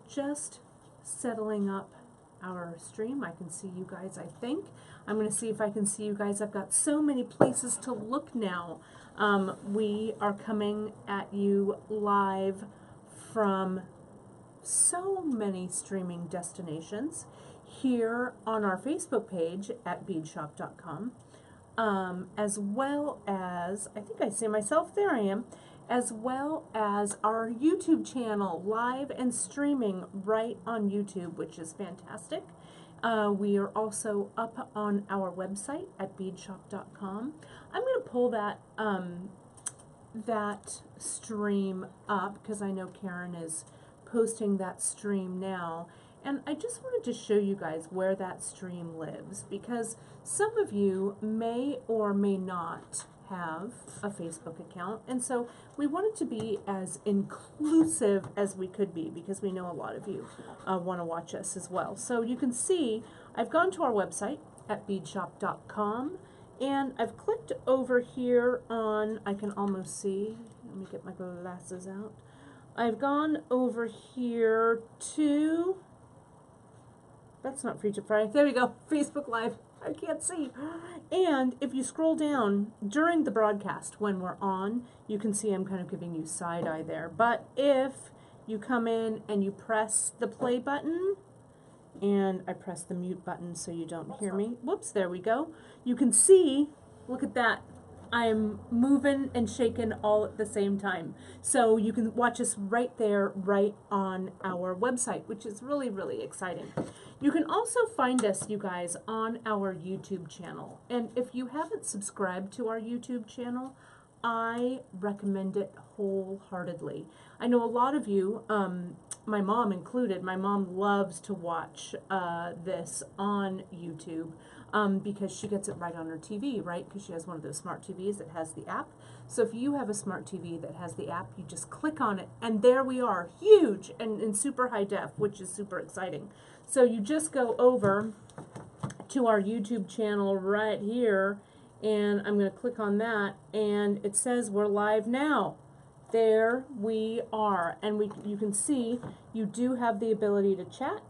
just settling up our stream. I can see you guys, I think. I'm going to see if I can see you guys. I've got so many places to look now. We are coming at you live from so many streaming destinations here on our Facebook page at beadshop.com, as well as, I think I see myself, there I am, as well as our YouTube channel, live and streaming right on YouTube, which is fantastic. We are also up on our website at beadshop.com. I'm going to pull that that stream up because I know Karen is posting that stream now, and I just wanted to show you guys where that stream lives, because some of you may or may not have a Facebook account, and so we wanted to be as inclusive as we could be, because we know a lot of you want to watch us as well. So you can see I've gone to our website at beadshop.com, and I've clicked over here on, I can almost see, let me get my glasses out. I've gone over here to, that's not Feature Friday, there we go, Facebook Live, I can't see. And if you scroll down during the broadcast when we're on, you can see I'm kind of giving you side eye there. But if you come in and you press the play button, and I press the mute button so you don't hear me, whoops, there we go. You can see, look at that, I'm moving and shaking all at the same time. So you can watch us right there, right on our website, which is really, really exciting. You can also find us, you guys, on our YouTube channel. And if you haven't subscribed to our YouTube channel, I recommend it wholeheartedly. I know a lot of you, my mom included, my mom loves to watch this on YouTube. Because she gets it right on her TV, right? Because she has one of those smart TVs that has the app. So if you have a smart TV that has the app, you just click on it, and there we are, huge and in super high def, which is super exciting. So you just go over to our YouTube channel right here, and I'm going to click on that, and it says we're live now. There we are, and you can see you do have the ability to chat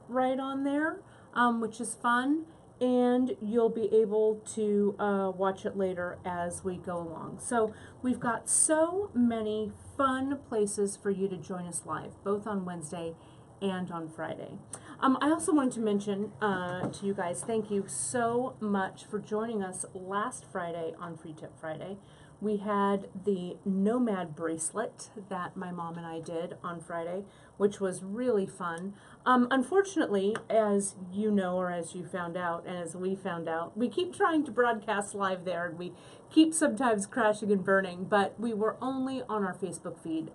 right on there, which is fun. And you'll be able to watch it later as we go along. So we've got so many fun places for you to join us live, both on Wednesday and on Friday. I also wanted to mention to you guys, thank you so much for joining us last Friday on Free Tip Friday. We had the Nomad bracelet that my mom and I did on Friday, which was really fun. Unfortunately, as you know, or as you found out, and as we found out, we keep trying to broadcast live there, and we keep sometimes crashing and burning, but we were only on our Facebook feed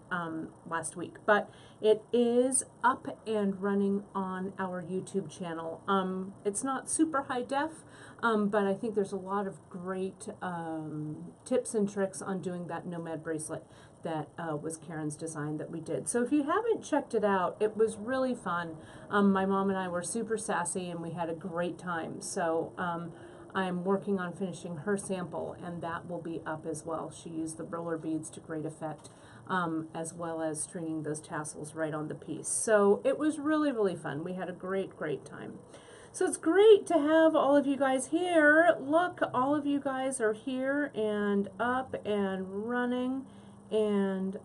last week. But it is up and running on our YouTube channel. It's not super high def, but I think there's a lot of great tips and tricks on doing that Nomad bracelet that was Karen's design that we did. So if you haven't checked it out, it was really fun. My mom and I were super sassy, and we had a great time. So I'm working on finishing her sample, and that will be up as well. She used the roller beads to great effect, as well as stringing those tassels right on the piece. So it was really, really fun. We had a great, great time. So it's great to have all of you guys here. Look, all of you guys are here and up and running and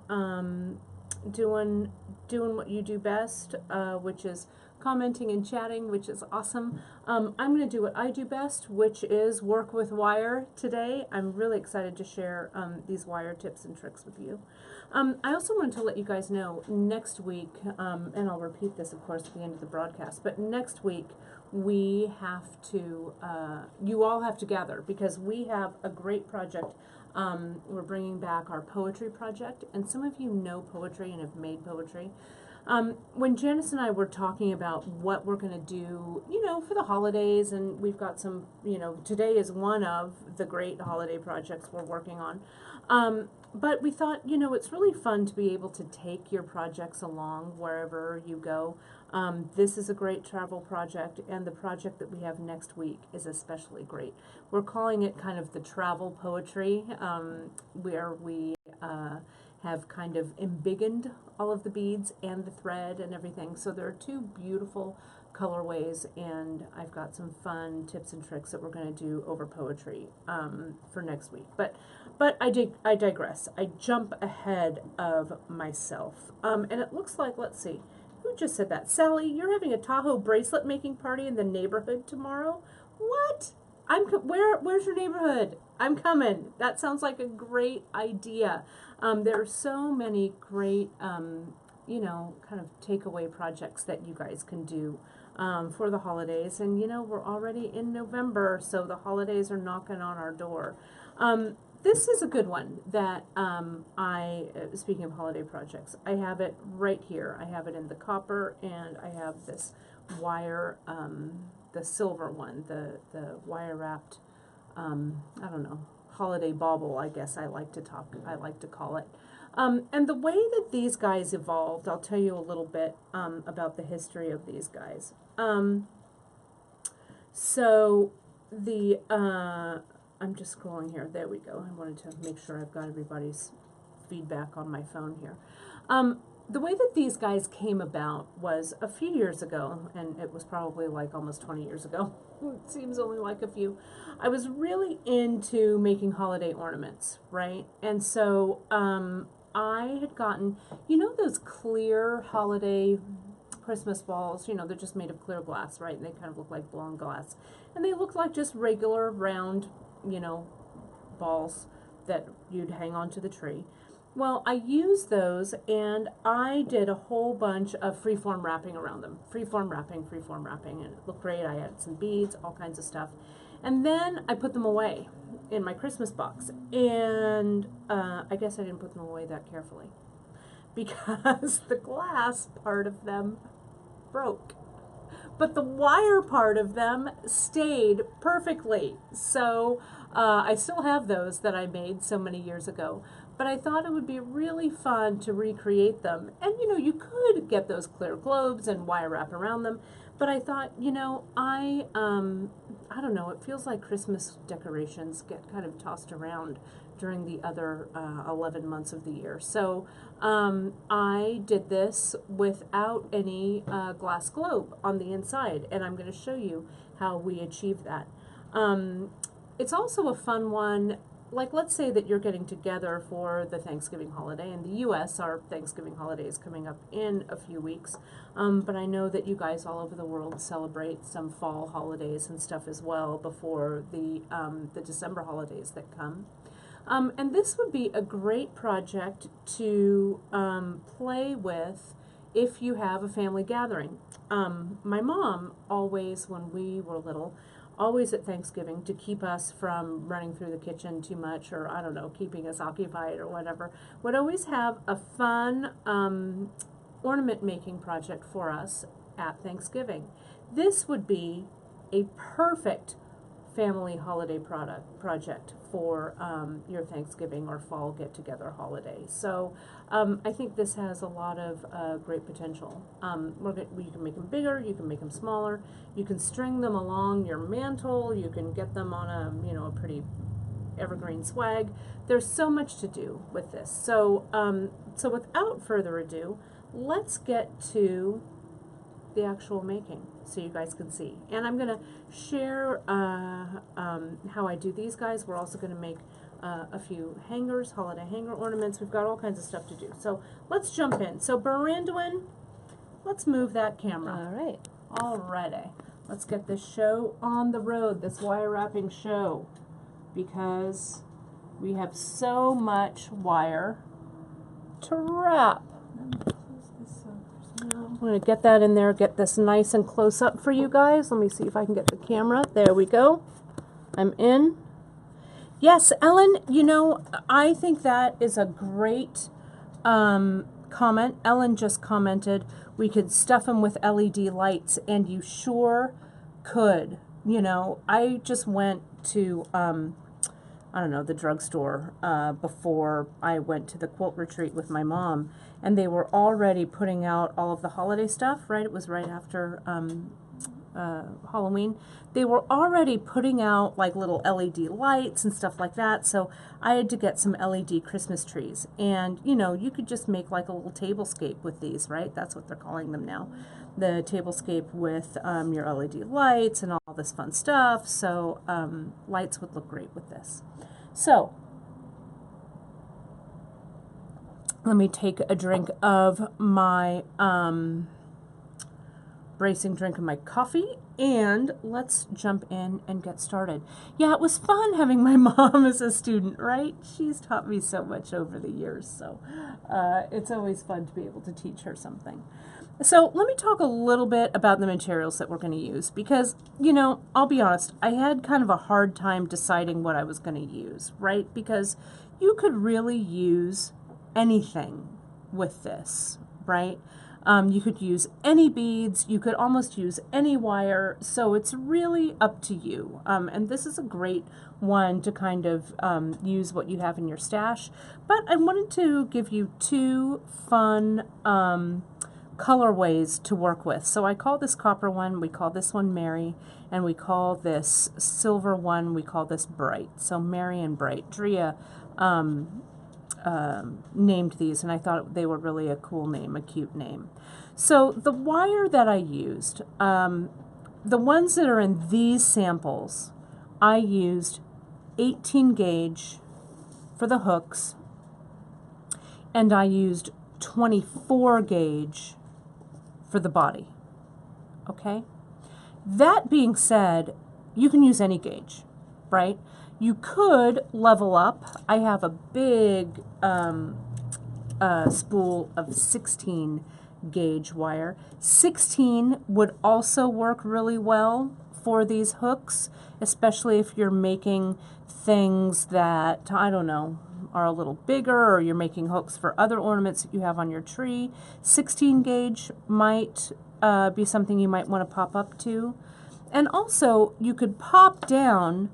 doing what you do best, which is commenting and chatting, which is awesome. I'm going to do what I do best, which is work with wire today. I'm really excited to share these wire tips and tricks with you. I also wanted to let you guys know next week, and I'll repeat this, of course, at the end of the broadcast, but next week we have to, you all have to gather, because we have a great project. We're bringing back our poetry project, and some of you know poetry and have made poetry. When Janice and I were talking about what we're going to do, you know, for the holidays, and we've got some, you know, today is one of the great holiday projects we're working on. But we thought, you know, it's really fun to be able to take your projects along wherever you go. This is a great travel project, and the project that we have next week is especially great. We're calling it kind of the travel poetry, where we have kind of embiggened all of the beads and the thread and everything. So there are two beautiful colorways, and I've got some fun tips and tricks that we're going to do over poetry for next week. But I digress. I jump ahead of myself. And it looks like, let's see, who just said that? Sally, you're having a Tahoe bracelet making party in the neighborhood tomorrow? What? Where's your neighborhood? I'm coming. That sounds like a great idea. There are so many great, you know, kind of takeaway projects that you guys can do for the holidays. And, you know, we're already in November, so the holidays are knocking on our door. This is a good one that speaking of holiday projects, I have it right here. I have it in the copper, and I have this wire, the silver one, the wire wrapped, I don't know, holiday bauble, I guess I like to call it. And the way that these guys evolved, I'll tell you a little bit about the history of these guys. So the I'm just scrolling here. There we go. I wanted to make sure I've got everybody's feedback on my phone here. The way that these guys came about was a few years ago, and it was probably like almost 20 years ago. It seems only like a few. I was really into making holiday ornaments, right? And so I had gotten, you know, those clear holiday Christmas balls, you know, they're just made of clear glass, right? And they kind of look like blown glass. And they look like just regular round, you know, balls that you'd hang onto the tree. Well, I used those, and I did a whole bunch of freeform wrapping around them. Freeform wrapping, and it looked great. I added some beads, all kinds of stuff. And then I put them away in my Christmas box. And I guess I didn't put them away that carefully because the glass part of them broke. But the wire part of them stayed perfectly. So I still have those that I made so many years ago. But I thought it would be really fun to recreate them. And, you know, you could get those clear globes and wire wrap around them. But I thought, you know, I don't know, it feels like Christmas decorations get kind of tossed around during the other 11 months of the year. So I did this without any glass globe on the inside, and I'm going to show you how we achieved that. It's also a fun one. Like, let's say that you're getting together for the Thanksgiving holiday. In the U.S., our Thanksgiving holiday is coming up in a few weeks. But I know that you guys all over the world celebrate some fall holidays and stuff as well before the December holidays that come. And this would be a great project to play with if you have a family gathering. My mom always, when we were little, always at Thanksgiving, to keep us from running through the kitchen too much, or I don't know, keeping us occupied or whatever, would always have a fun ornament making project for us at Thanksgiving. This would be a perfect family holiday project for your Thanksgiving or fall get-together holiday. So I think this has a lot of great potential. You can make them bigger, you can make them smaller, you can string them along your mantle, you can get them on a pretty evergreen swag. There's so much to do with this. So so without further ado, let's get to the actual making so you guys can see. And I'm going to share how I do these guys. We're also going to make a few hangers, holiday hanger ornaments. We've got all kinds of stuff to do. So let's jump in. So Brandwin, let's move that camera. All right. Alrighty. Let's get this show on the road, this wire wrapping show, because we have so much wire to wrap. I'm going to get that in there, get this nice and close up for you guys. Let me see if I can get the camera. There we go. I'm in. Yes, Ellen, you know, I think that is a great comment. Ellen just commented, we could stuff them with LED lights, and you sure could. You know, I just went to, I don't know, the drugstore before I went to the quilt retreat with my mom, and they were already putting out all of the holiday stuff, right? It was right after Halloween, they were already putting out like little LED lights and stuff like that, so I had to get some LED Christmas trees. And you know, you could just make like a little tablescape with these, right? That's what they're calling them now. The tablescape with your LED lights and all this fun stuff, so lights would look great with this. So let me take a drink of my bracing drink of my coffee, and let's jump in and get started. Yeah, it was fun having my mom as a student, right? She's taught me so much over the years, so it's always fun to be able to teach her something. So let me talk a little bit about the materials that we're going to use, because, you know, I'll be honest, I had kind of a hard time deciding what I was going to use, right? Because you could really use anything with this, right? You could use any beads, you could almost use any wire, so it's really up to you. And this is a great one to kind of use what you have in your stash. But I wanted to give you two fun colorways to work with. So I call this copper one, we call this one Merry, and we call this silver one, we call this Bright. So Merry and Bright. Drea named these, and I thought they were really a cool name, a cute name. So the wire that I used, the ones that are in these samples, I used 18 gauge for the hooks, and I used 24 gauge for the body. Okay? That being said, you can use any gauge, right? You could level up. I have a big spool of 16 gauge wire. 16 would also work really well for these hooks, especially if you're making things that, I don't know, are a little bigger, or you're making hooks for other ornaments that you have on your tree. 16 gauge might be something you might want to pop up to. And also, you could pop down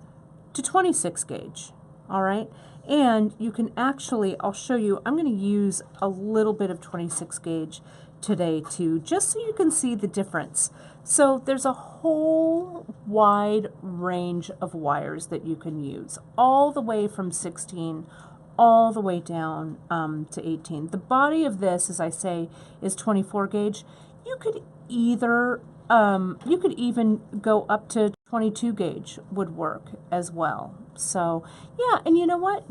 to 26 gauge, all right? And you can actually, I'll show you, I'm going to use a little bit of 26 gauge today too, just so you can see the difference. So there's a whole wide range of wires that you can use, all the way from 16 all the way down to 18. The body of this, as I say, is 24 gauge. You could either you could even go up to 22 gauge would work as well. So yeah, and you know what?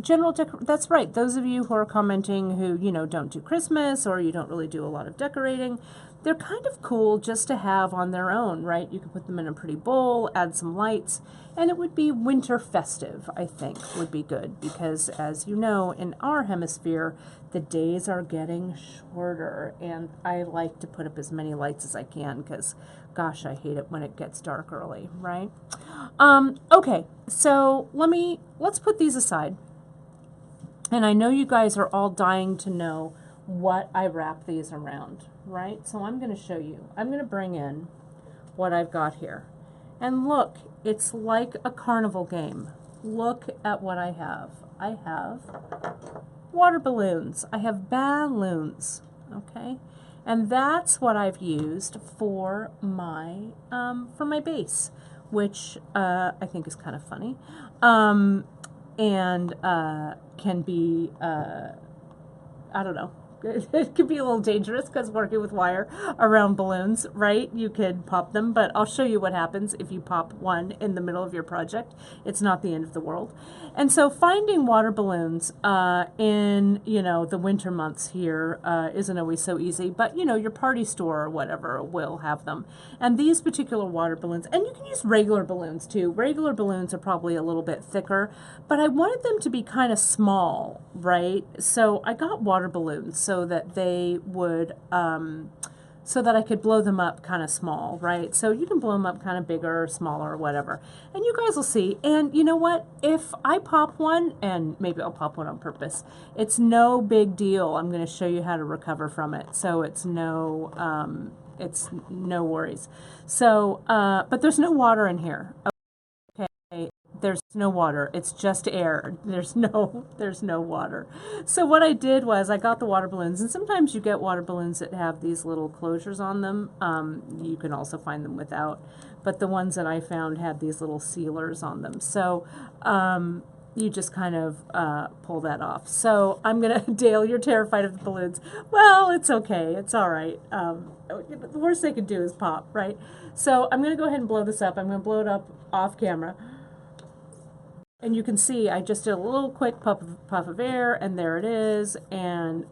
That's right. Those of you who are commenting who, you know, don't do Christmas, or you don't really do a lot of decorating, they're kind of cool just to have on their own, right? You could put them in a pretty bowl, add some lights, and it would be winter festive, I think, would be good, because as you know, in our hemisphere, the days are getting shorter, and I like to put up as many lights as I can, because gosh, I hate it when it gets dark early, right? Okay, so let's put these aside. And I know you guys are all dying to know what I wrap these around, right? So I'm going to show you. I'm going to bring in what I've got here. And look, it's like a carnival game. Look at what I have. I have water balloons. I have balloons, okay? And that's what I've used for my base, which I think is kind of funny, and can be, I don't know, it could be a little dangerous, because working with wire around balloons, right? You could pop them, but I'll show you what happens if you pop one in the middle of your project. It's not the end of the world. And so finding water balloons in, you know, the winter months here isn't always so easy, but, you know, your party store or whatever will have them. And these particular water balloons, and you can use regular balloons too. Regular balloons are probably a little bit thicker, but I wanted them to be kind of small, right? So I got water balloons so that they would, so that I could blow them up kind of small, right? So you can blow them up kind of bigger or smaller or whatever. And you guys will see. And you know what? If I pop one, and maybe I'll pop one on purpose, it's no big deal. I'm going to show you how to recover from it. So it's no worries. So, but there's no water in here. Okay. There's no water. It's just air. There's no water. So what I did was I got the water balloons, and sometimes you get water balloons that have these little closures on them. You can also find them without. but the ones that I found had these little sealers on them. So you just kind of pull that off. So I'm gonna, Dale, you're terrified of the balloons. Well, it's okay, it's all right. The worst they could do is pop, right? So I'm gonna go ahead and blow this up. I'm gonna blow it up off camera. And you can see I just did a little quick puff of air, and there it is. And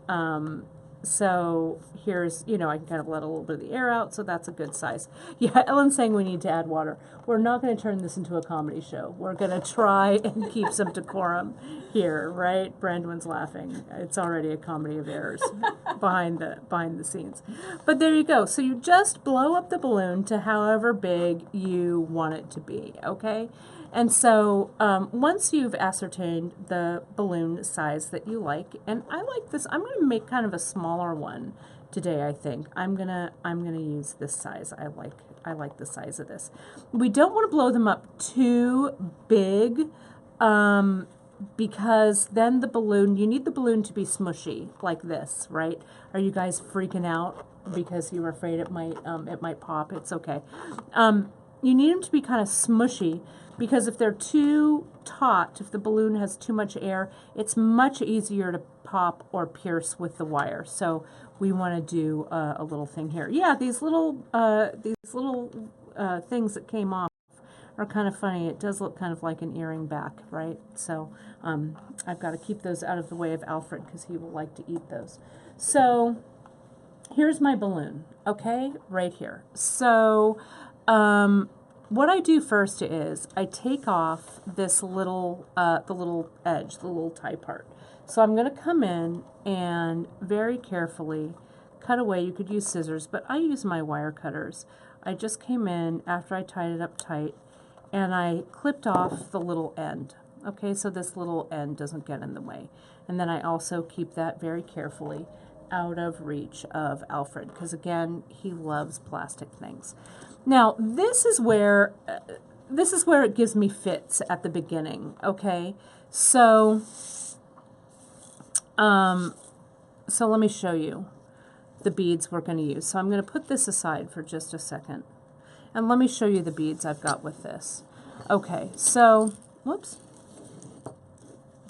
so here's, you know, I can kind of let a little bit of the air out, so that's a good size. Yeah, Ellen's saying we need to add water. We're not going to turn this into a comedy show. We're going to try and keep some decorum here, right? Brandon's laughing. It's already a comedy of errors behind the scenes. But there you go. So you just blow up the balloon to however big you want it to be, okay? And so once you've ascertained the balloon size that you like, and I like this, I'm going to make kind of a smaller one today. I think I'm gonna use this size. I like the size of this. We don't want to blow them up too big because then the balloon, you need the balloon to be smushy like this, right? Are you guys freaking out because you're afraid it might pop? It's okay. You need them to be kind of smushy, because if they're too taut, if the balloon has too much air, it's much easier to pop or pierce with the wire. So we want to do a little thing here. Yeah, these little things that came off are kind of funny. It does look kind of like an earring back, right? So I've got to keep those out of the way of Alfred because he will like to eat those. So here's my balloon, okay, right here. So what I do first is I take off this little, the little edge, the little tie part. So I'm going to come in and very carefully cut away. You could use scissors, but I use my wire cutters. I just came in after I tied it up tight and I clipped off the little end. Okay, so this little end doesn't get in the way. And then I also keep that very carefully out of reach of Alfred, because again, he loves plastic things. Now, this is where it gives me fits at the beginning, okay? So, so let me show you the beads we're going to use. So I'm going to put this aside for just a second. And let me show you the beads I've got with this. Okay, so, whoops.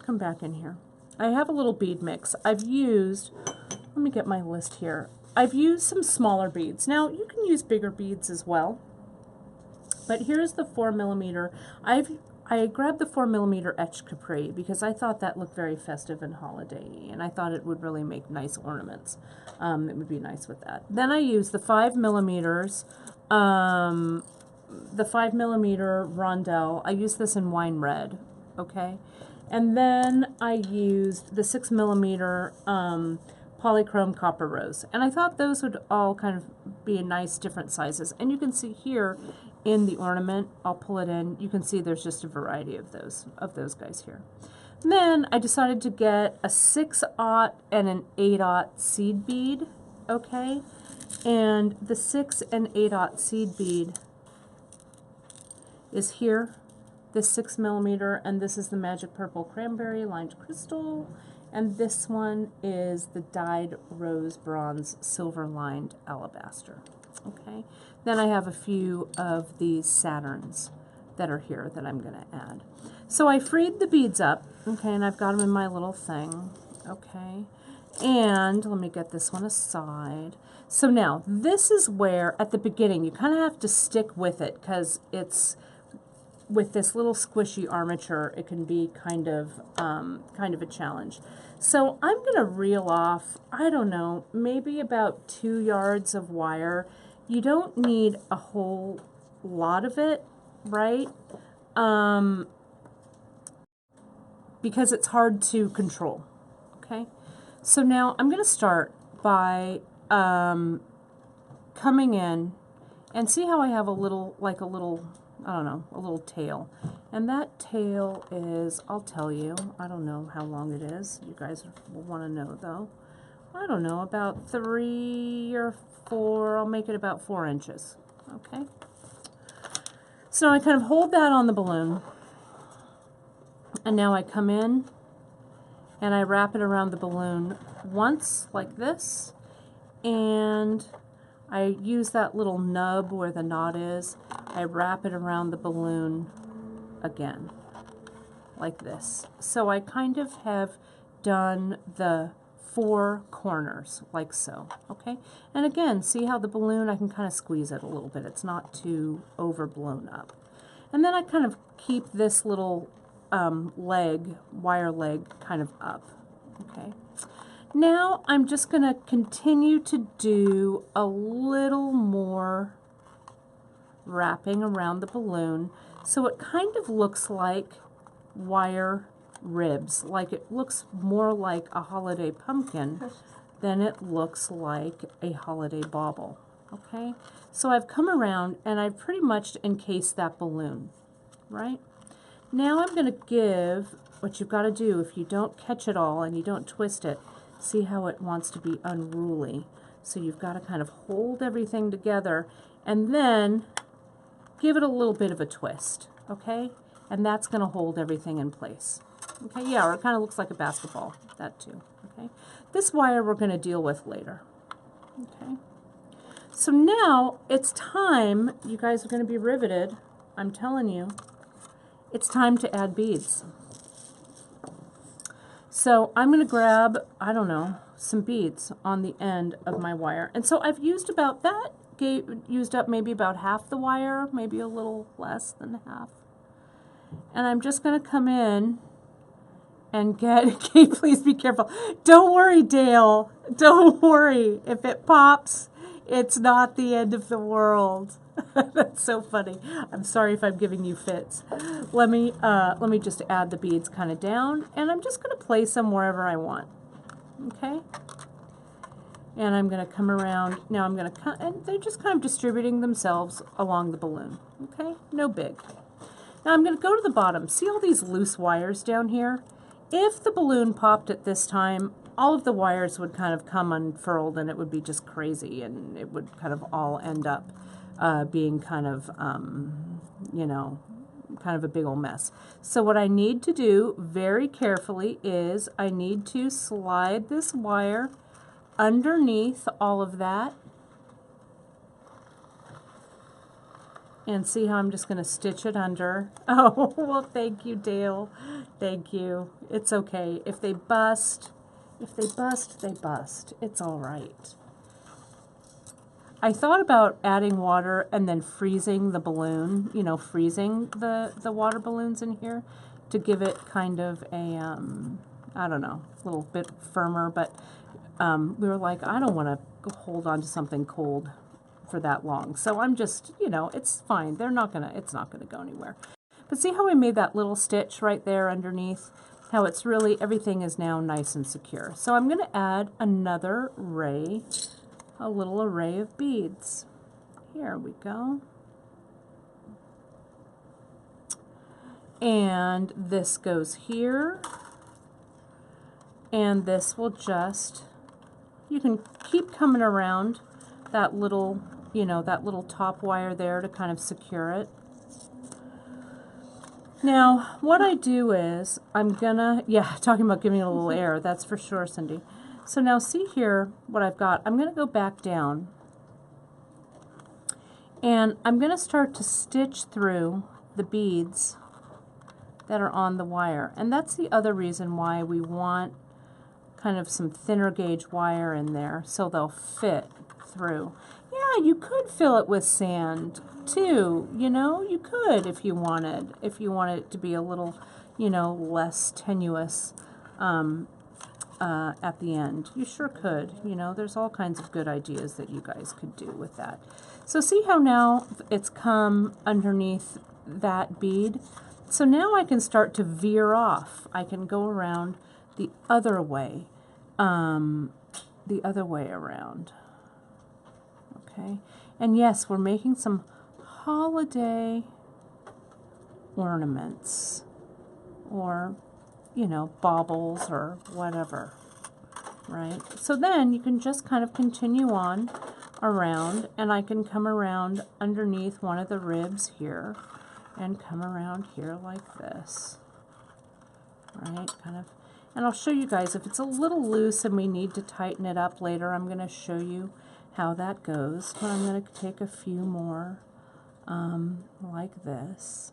Come back in here. I have a little bead mix. I've used, let me get my list here. I've used some smaller beads. Now, you can use bigger beads as well. But here's the 4mm. I grabbed the 4mm etched capri because I thought that looked very festive and holiday-y, and I thought it would really make nice ornaments. It would be nice with that. Then I used the 5mm, the 5mm rondelle. I used this in wine red, okay? And then I used the 6mm polychrome copper rose. And I thought those would all kind of be nice different sizes. And you can see here in the ornament, I'll pull it in, you can see there's just a variety of those guys here. And then I decided to get a 6/0 and an 8/0 seed bead, okay? And the 6 and 8/0 seed bead is here, this 6mm, and this is the Magic Purple Cranberry Lined Crystal, and this one is the Dyed Rose Bronze Silver Lined Alabaster, okay? Then I have a few of these Saturns that are here that I'm going to add. So I freed the beads up, okay, and I've got them in my little thing, okay? And let me get this one aside. So now, this is where, at the beginning, you kind of have to stick with it because it's, with this little squishy armature, it can be kind of a challenge. So I'm going to reel off, I don't know, maybe about 2 yards of wire. You don't need a whole lot of it, right? Because it's hard to control, okay? So now I'm going to start by coming in and see how I have a little, like a little, I don't know, a little tail. And that tail is, I'll tell you, I don't know how long it is. You guys will want to know though. I don't know, about 3 or 4, I'll make it about 4 inches, okay? So I kind of hold that on the balloon, and now I come in and I wrap it around the balloon once, like this, and I use that little nub where the knot is. I wrap it around the balloon again, like this. So I kind of have done the 4 corners, like so, okay? And again, see how the balloon, I can kind of squeeze it a little bit. It's not too overblown up. And then I kind of keep this little wire leg kind of up, okay? Now I'm just going to continue to do a little more wrapping around the balloon so it kind of looks like wire ribs, like it looks more like a holiday pumpkin than it looks like a holiday bauble, okay? So I've come around and I've pretty much encased that balloon, right? Now I'm going to give, what you've got to do, if you don't catch it all and you don't twist it, see how it wants to be unruly. So you've got to kind of hold everything together and then give it a little bit of a twist, okay? And that's going to hold everything in place. Okay, yeah, or it kind of looks like a basketball, that too, okay? This wire we're going to deal with later, okay? So now it's time, you guys are going to be riveted, I'm telling you, it's time to add beads. So I'm going to grab, I don't know, some beads on the end of my wire. And so I've used about that, used up maybe about half the wire, maybe a little less than half. And I'm just going to come in and get, okay, please be careful. Don't worry, Dale. Don't worry. If it pops, it's not the end of the world. That's so funny. I'm sorry if I'm giving you fits. Let me just add the beads kind of down, and I'm just going to place them wherever I want. Okay? And I'm going to come around. Now I'm going to come, and they're just kind of distributing themselves along the balloon. Okay? No big. Now I'm going to go to the bottom. See all these loose wires down here? If the balloon popped at this time, all of the wires would kind of come unfurled and it would be just crazy and it would kind of all end up being kind of, you know, kind of a big old mess. So what I need to do very carefully is I need to slide this wire underneath all of that. And see how I'm just going to stitch it under. Oh, well, thank you, Dale. Thank you. It's okay. If they bust, they bust. It's all right. I thought about adding water and then freezing the balloon, you know, freezing the water balloons in here to give it kind of a, I don't know, a little bit firmer. But we were like, I don't want to hold on to something cold for that long. So I'm just, you know, it's fine. It's not gonna go anywhere. But see how we made that little stitch right there underneath? How it's really, everything is now nice and secure. So I'm gonna add another array, a little array of beads. Here we go. And this goes here. And this will just, you can keep coming around that little, you know, that little top wire there to kind of secure it. Now, what I do is, I'm gonna, yeah, talking about giving it a little air, that's for sure, Cindy. So now see here what I've got. I'm gonna go back down and I'm gonna start to stitch through the beads that are on the wire. And that's the other reason why we want kind of some thinner gauge wire in there so they'll fit through. Yeah, you could fill it with sand too, you know, you could if you wanted it to be a little, you know, less tenuous at the end. You sure could, you know, there's all kinds of good ideas that you guys could do with that. So see how now it's come underneath that bead? So now I can start to veer off. I can go around the other way around. Okay, and yes, we're making some holiday ornaments or, you know, baubles or whatever, right? So then you can just kind of continue on around, and I can come around underneath one of the ribs here and come around here like this, right? Kind of, and I'll show you guys if it's a little loose and we need to tighten it up later. I'm going to show you how that goes, but I'm going to take a few more like this.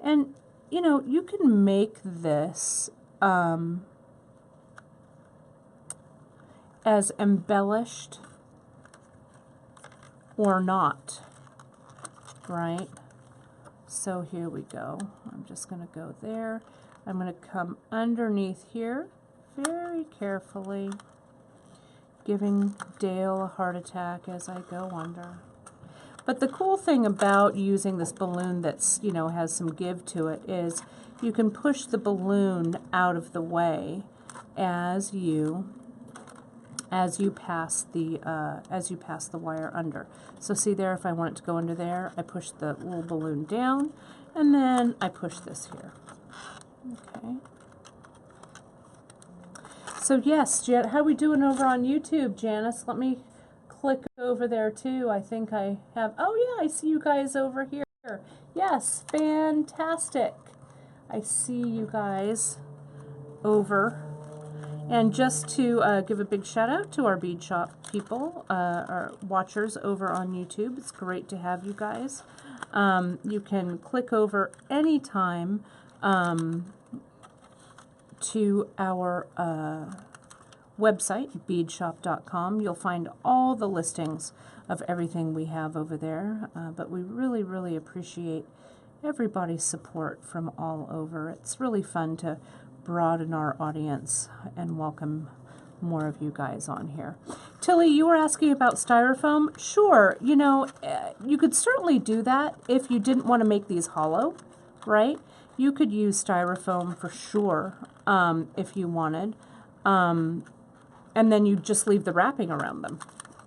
And, you know, you can make this as embellished or not, right? So here we go. I'm just going to go there. I'm going to come underneath here very carefully, giving Dale a heart attack as I go under. But the cool thing about using this balloon that's, you know, has some give to it is you can push the balloon out of the way as you pass the wire under. So see there, if I want it to go under there, I push the little balloon down, and then I push this here. Okay. So yes, how are we doing over on YouTube, Janice? Let me click over there too. I think I have, oh yeah, I see you guys over here. Yes, fantastic. I see you guys over. And just to give a big shout out to our bead shop people, our watchers over on YouTube. It's great to have you guys. You can click over anytime to our website, beadshop.com. You'll find all the listings of everything we have over there. But we really, really appreciate everybody's support from all over. It's really fun to broaden our audience and welcome more of you guys on here. Tilly, you were asking about styrofoam. Sure, you know, you could certainly do that if you didn't want to make these hollow, right? You could use styrofoam for sure if you wanted. And then you just leave the wrapping around them,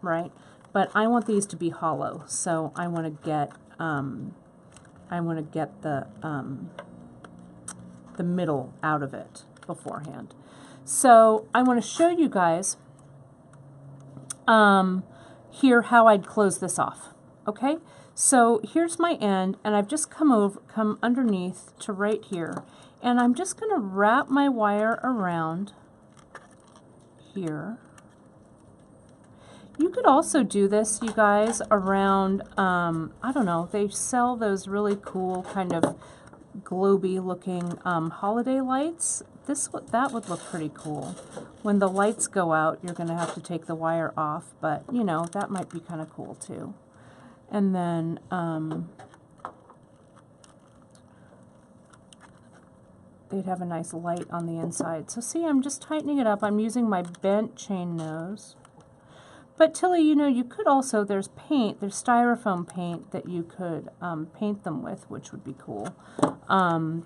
right? But I want these to be hollow, so I want to get the middle out of it beforehand. So I want to show you guys here how I'd close this off. Okay, so here's my end, and I've just come underneath to right here, and I'm just going to wrap my wire around here. You could also do this, you guys, around I don't know, they sell those really cool kind of globy looking holiday lights. That would look pretty cool. When the lights go out, you're going to have to take the wire off, but you know, that might be kind of cool too. And then they'd have a nice light on the inside. So see, I'm just tightening it up. I'm using my bent chain nose. But Tilly, you know, you could also, there's styrofoam paint that you could paint them with, which would be cool.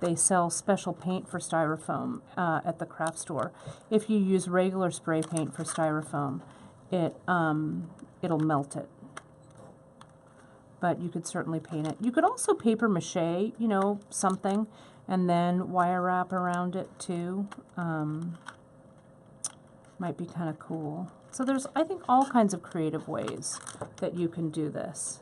They sell special paint for styrofoam at the craft store. If you use regular spray paint for styrofoam, it'll melt it. But you could certainly paint it. You could also paper mache, you know, something, and then wire wrap around it too. Might be kind of cool. So there's, I think, all kinds of creative ways that you can do this.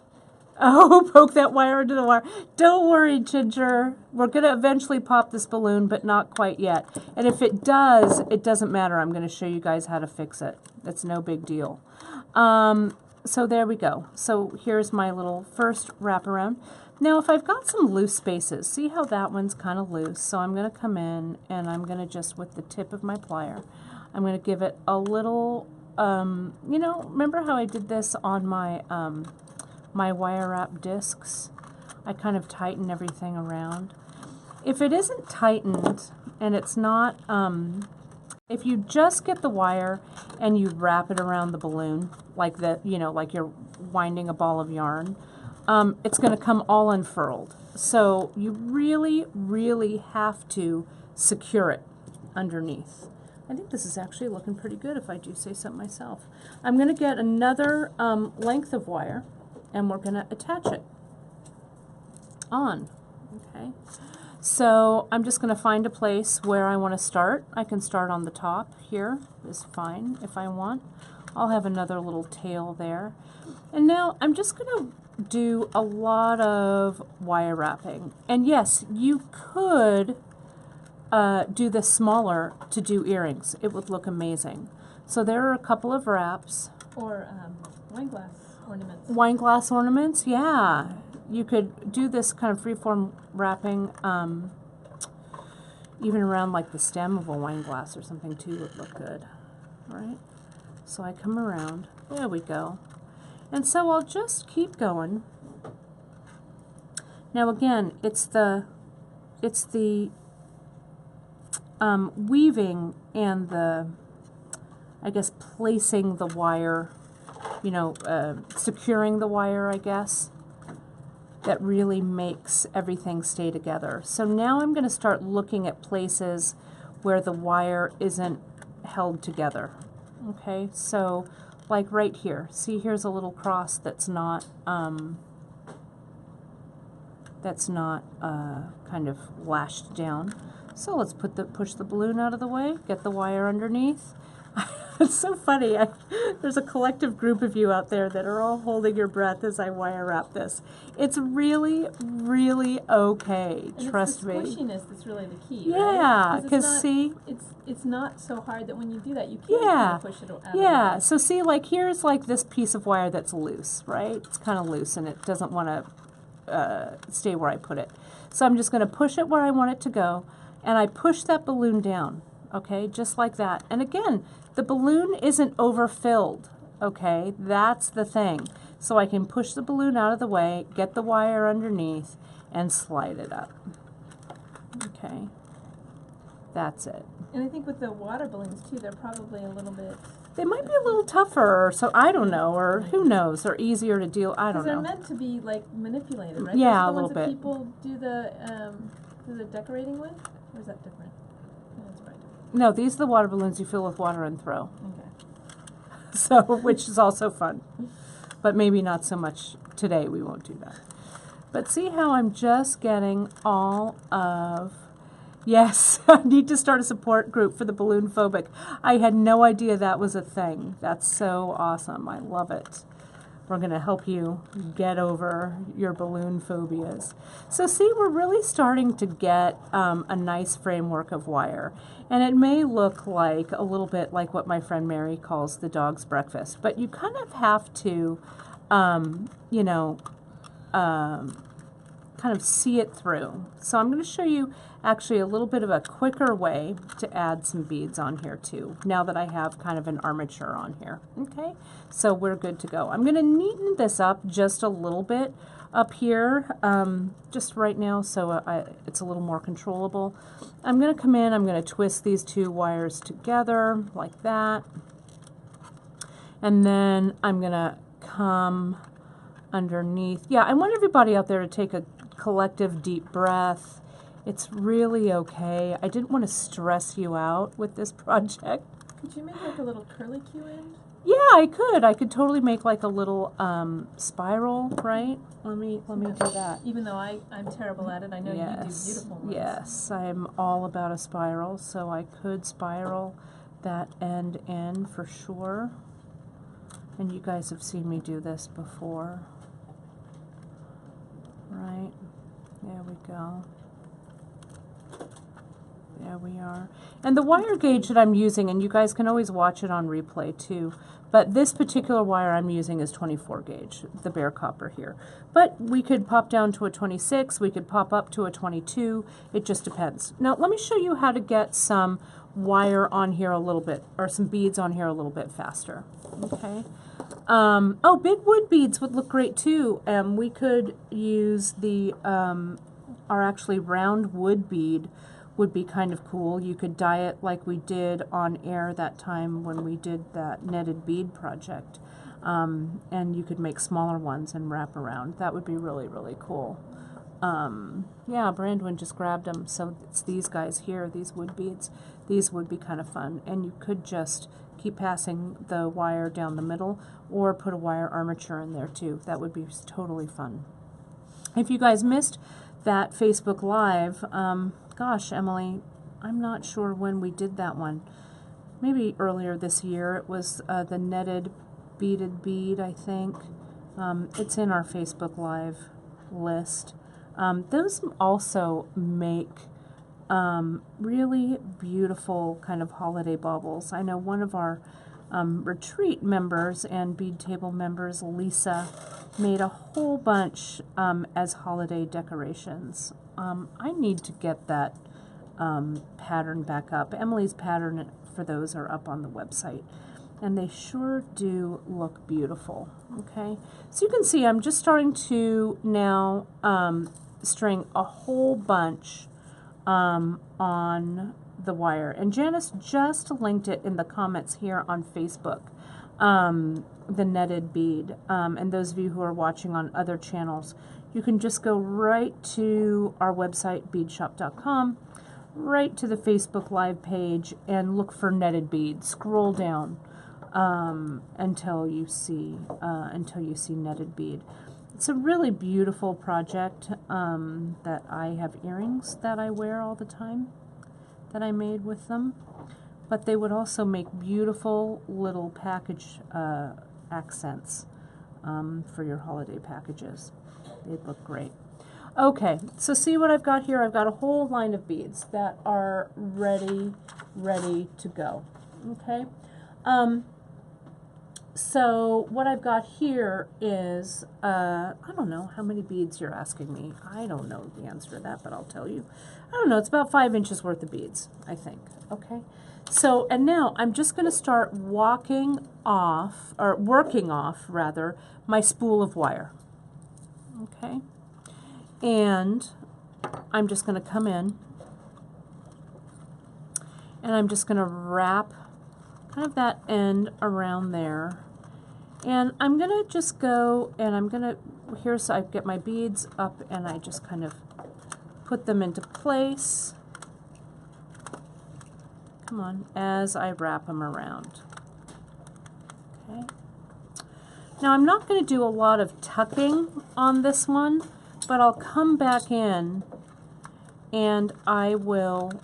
Oh, poke that wire into the wire. Don't worry, Ginger. We're going to eventually pop this balloon, but not quite yet. And if it does, it doesn't matter. I'm going to show you guys how to fix it. It's no big deal. So there we go. So here's my little first wraparound. Now, if I've got some loose spaces, see how that one's kind of loose? So I'm going to come in and I'm going to just, with the tip of my plier, I'm going to give it a little... you know, remember how I did this on my my wire wrap discs? I kind of tighten everything around. If it isn't tightened and it's not, if you just get the wire and you wrap it around the balloon like that, you know, like you're winding a ball of yarn, it's going to come all unfurled. So you really, really have to secure it underneath. I think this is actually looking pretty good if I do say so myself. I'm going to get another length of wire and we're going to attach it on. Okay, so I'm just going to find a place where I want to start. I can start on the top here, is fine if I want. I'll have another little tail there. And now I'm just going to do a lot of wire wrapping. And yes, you could do this smaller to do earrings. It would look amazing. So there are a couple of wraps. Or wine glass ornaments. Wine glass ornaments, yeah. you could do this kind of freeform wrapping even around like the stem of a wine glass or something too would look good, right? So I come around, there we go. And so I'll just keep going. Now again, it's the weaving and the, I guess, placing the wire, you know, securing the wire, I guess, that really makes everything stay together. So now I'm going to start looking at places where the wire isn't held together. Okay, so like right here, see, here's a little cross that's not kind of lashed down. So let's push the balloon out of the way, get the wire underneath. It's so funny. There's a collective group of you out there that are all holding your breath as I wire wrap this. It's really, really okay. And trust me. It's the squishiness that's really the key. Yeah, because right? see, it's not so hard that when you do that you can't yeah, push it out. yeah. So see, like here's like this piece of wire that's loose, right? It's kind of loose and it doesn't want to stay where I put it. So I'm just going to push it where I want it to go, and I push that balloon down. Okay, just like that. And again, the balloon isn't overfilled, okay? That's the thing. So I can push the balloon out of the way, get the wire underneath, and slide it up. Okay, that's it. And I think with the water balloons too, they're probably a little bit... They might be a little tougher, so I don't know, or who knows, or easier to deal, I don't know. Because they're meant to be like manipulated, right? Yeah, Those are a little the bit. ones that people do the decorating with? Or is that different? No, that's right. No, these are the water balloons you fill with water and throw. Okay. So, which is also fun. But maybe not so much today, we won't do that. But see how I'm just getting all of... Yes, I need to start a support group for the balloon phobic. I had no idea that was a thing. That's so awesome. I love it. We're going to help you get over your balloon phobias. So see, we're really starting to get a nice framework of wire. And it may look like a little bit like what my friend Mary calls the dog's breakfast. But you kind of have to, you know, kind of see it through. So I'm going to show you actually a little bit of a quicker way to add some beads on here too, now that I have kind of an armature on here. Okay, so we're good to go. I'm going to neaten this up just a little bit up here, just right now, so it's a little more controllable. I'm going to come in, I'm going to twist these two wires together like that, and then I'm going to come underneath. Yeah, I want everybody out there to take a collective deep breath. It's really okay. I didn't want to stress you out with this project. Could you make like a little curlicue end? Yeah, I could. I could totally make like a little spiral, right? Let me do that. Even though I'm terrible at it, I know you do beautiful ones. Yes, I'm all about a spiral, so I could spiral that end in for sure. And you guys have seen me do this before. Right? There we go. There we are. And the wire gauge that I'm using, and you guys can always watch it on replay too, but this particular wire I'm using is 24 gauge, the bare copper here. But we could pop down to a 26, we could pop up to a 22, it just depends. Now let me show you how to get some wire on here a little bit, or some beads on here a little bit faster. Okay. Oh, big wood beads would look great too. We could use the, our actually round wood bead would be kind of cool. You could dye it like we did on air that time when we did that netted bead project. And you could make smaller ones and wrap around. That would be really, really cool. Yeah, Brandwin just grabbed them. So it's these guys here, these wood beads. These would be kind of fun. And you could just keep passing the wire down the middle or put a wire armature in there too. That would be totally fun. If you guys missed that Facebook Live, gosh, Emily, I'm not sure when we did that one. Maybe earlier this year. It was the netted beaded bead, I think. It's in our Facebook Live list. Those also make really beautiful kind of holiday baubles. I know one of our retreat members and bead table members, Lisa, made a whole bunch as holiday decorations. I need to get that pattern back up. Emily's pattern for those are up on the website, and they sure do look beautiful. Okay, so you can see I'm just starting to now string a whole bunch on the wire, and Janice just linked it in the comments here on Facebook, the netted bead, and those of you who are watching on other channels, you can just go right to our website, beadshop.com, right to the Facebook Live page, and look for netted beads. Scroll down until you see netted bead. It's a really beautiful project that I have earrings that I wear all the time that I made with them, but they would also make beautiful little package accents for your holiday packages. They'd look great. Okay, so see what I've got here? I've got a whole line of beads that are ready to go. Okay, so what I've got here is, I don't know how many beads you're asking me. I don't know the answer to that, but I'll tell you. I don't know, it's about 5 inches worth of beads, I think. Okay, so, and now I'm just going to start working off rather, my spool of wire. Okay, and I'm just going to come in and I'm just going to wrap kind of that end around there, and I'm going to just go and I'm going to, here's, I get my beads up and I just kind of put them into place, come on, as I wrap them around. Okay, now I'm not going to do a lot of tucking on this one, but I'll come back in and I will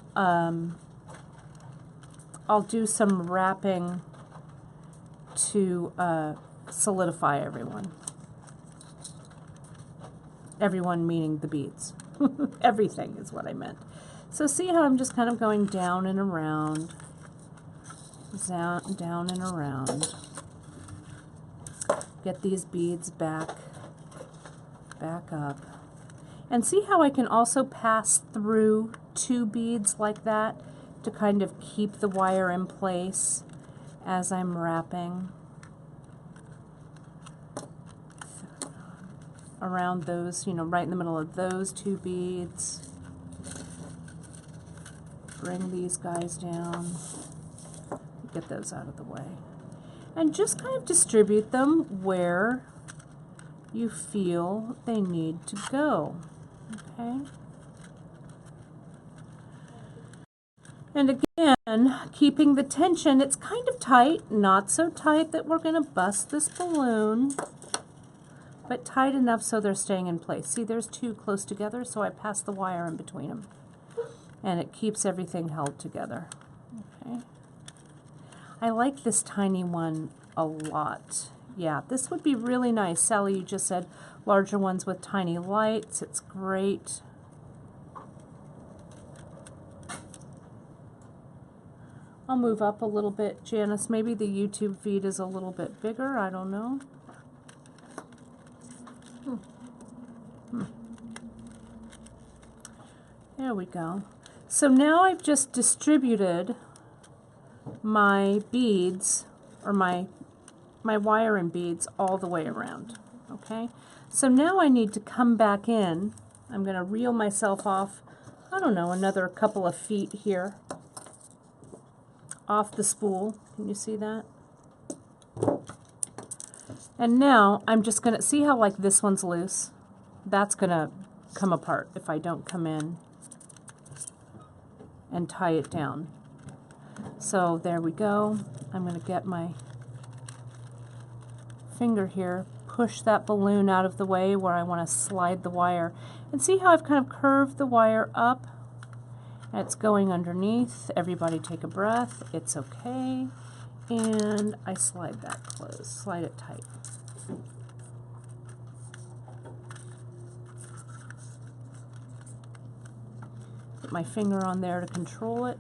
I'll do some wrapping to solidify everyone. Everyone meaning the beads. Everything is what I meant. So see how I'm just kind of going down and around, down and around. Get these beads back up. And see how I can also pass through 2 beads like that to kind of keep the wire in place as I'm wrapping around those, you know, right in the middle of those 2 beads. Bring these guys down, get those out of the way, and just kind of distribute them where you feel they need to go. Okay, and again, keeping the tension. It's kind of tight, not so tight that we're going to bust this balloon, but tight enough so they're staying in place. See, there's 2 close together, so I pass the wire in between them, and it keeps everything held together. Okay, I like this tiny one a lot. Yeah, this would be really nice. Sally, you just said larger ones with tiny lights. It's great. I'll move up a little bit, Janice. Maybe the YouTube feed is a little bit bigger. I don't know. There we go. So now I've just distributed my beads, or my wire and beads, all the way around. Okay, so now I need to come back in. I'm going to reel myself off, I don't know, another couple of feet here off the spool. Can you see that? And now I'm just going to see how, like, this one's loose. That's going to come apart if I don't come in and tie it down. So there we go. I'm going to get my finger here, push that balloon out of the way where I want to slide the wire, and see how I've kind of curved the wire up. It's going underneath. Everybody take a breath. It's okay. And I slide that closed, slide it tight. Put my finger on there to control it.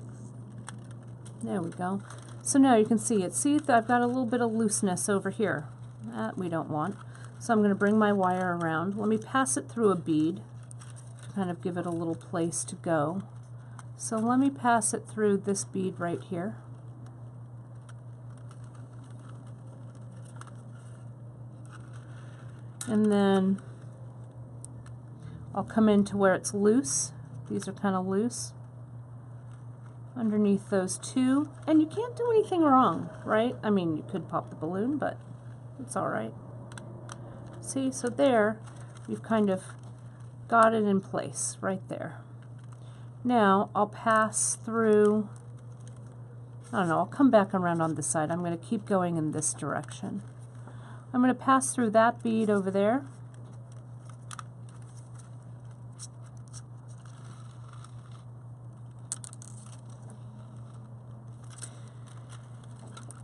There we go. So now you can see it. See, I've got a little bit of looseness over here. That we don't want. So I'm going to bring my wire around. Let me pass it through a bead to kind of give it a little place to go. So let me pass it through this bead right here. And then I'll come into where it's loose. These are kind of loose. Underneath those two. And you can't do anything wrong, right? I mean, you could pop the balloon, but it's all right. See, so there, we've kind of got it in place right there. Now, I'll pass through, I don't know, I'll come back around on this side. I'm going to keep going in this direction. I'm going to pass through that bead over there.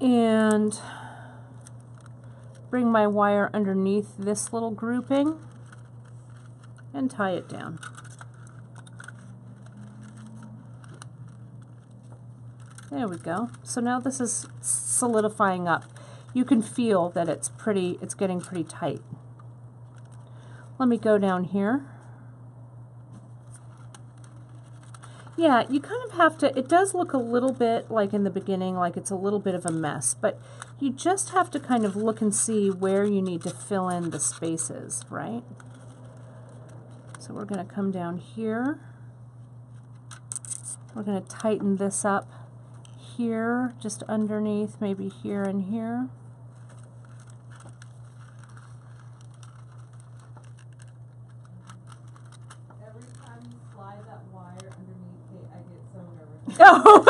And bring my wire underneath this little grouping and tie it down. There we go. So now this is solidifying up. You can feel that it's getting pretty tight. Let me go down here. Yeah, you kind of have to, it does look a little bit like in the beginning, like it's a little bit of a mess, but you just have to kind of look and see where you need to fill in the spaces, right? So we're going to come down here. We're going to tighten this up here, just underneath, maybe here and here. Oh,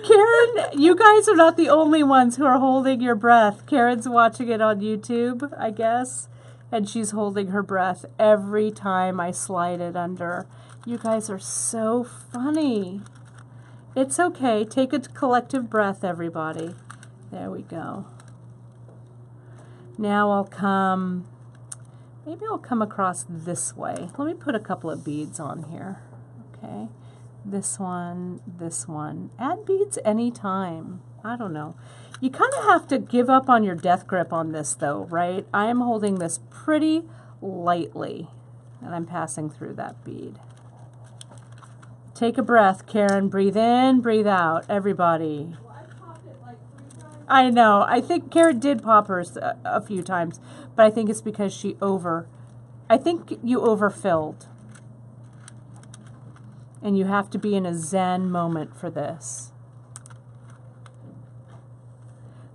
Karen, you guys are not the only ones who are holding your breath. Karen's watching it on YouTube, I guess, and she's holding her breath every time I slide it under. You guys are so funny. It's okay. Take a collective breath, everybody. There we go. Now maybe I'll come across this way. Let me put a couple of beads on here. Okay, this one. Add beads anytime. I don't know. You kind of have to give up on your death grip on this though, right? I am holding this pretty lightly and I'm passing through that bead. Take a breath, Karen. Breathe in, breathe out, everybody. Well, I popped it like 3 times. I know. I think Karen did pop hers a few times, but I think it's because I think you overfilled. And you have to be in a zen moment for this.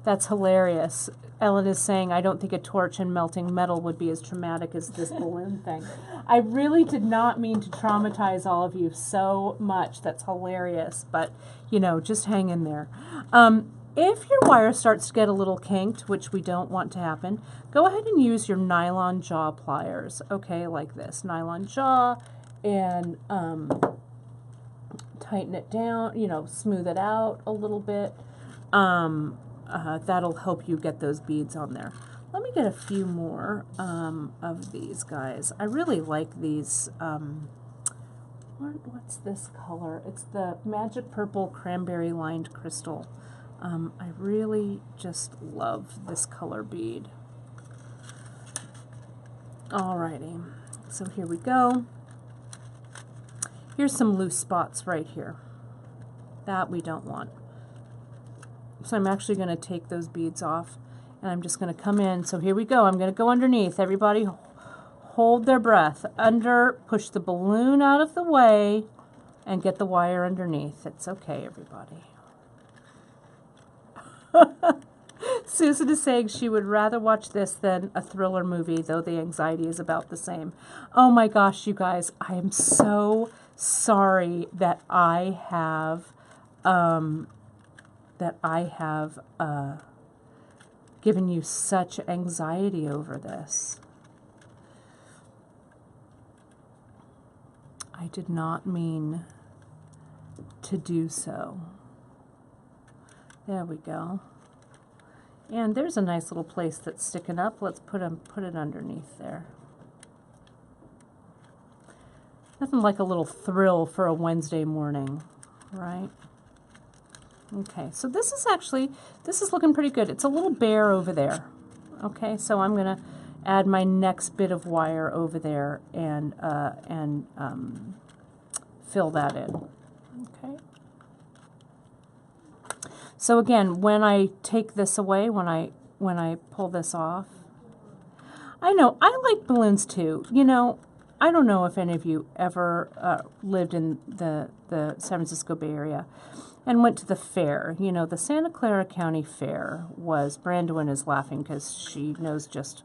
That's hilarious. Ellen is saying, I don't think a torch and melting metal would be as traumatic as this balloon thing. I really did not mean to traumatize all of you so much. That's hilarious. But, you know, just hang in there. If your wire starts to get a little kinked, which we don't want to happen, go ahead and use your nylon jaw pliers. Okay, like this. Nylon jaw, and tighten it down, you know, smooth it out a little bit. That'll help you get those beads on there. Let me get a few more of these guys. I really like these. What's this color? It's the Magic Purple Cranberry Lined Crystal. I really just love this color bead. Alrighty, so here we go. Here's some loose spots right here. That we don't want. So I'm actually going to take those beads off and I'm just going to come in. So here we go. I'm going to go underneath. Everybody hold their breath. Push the balloon out of the way and get the wire underneath. It's okay, everybody. Susan is saying she would rather watch this than a thriller movie, though the anxiety is about the same. Oh my gosh, you guys, I am so sorry that I have given you such anxiety over this. I did not mean to do so. There we go. And there's a nice little place that's sticking up. Let's put it underneath there. Nothing like a little thrill for a Wednesday morning, right? Okay, so this is looking pretty good. It's a little bare over there. Okay, so I'm going to add my next bit of wire over there and fill that in. Okay. So again, when I take this away, when I pull this off, I know I like balloons too. You know, I don't know if any of you ever lived in the San Francisco Bay Area and went to the fair. You know, the Santa Clara County Fair was, Brandon is laughing because she knows just,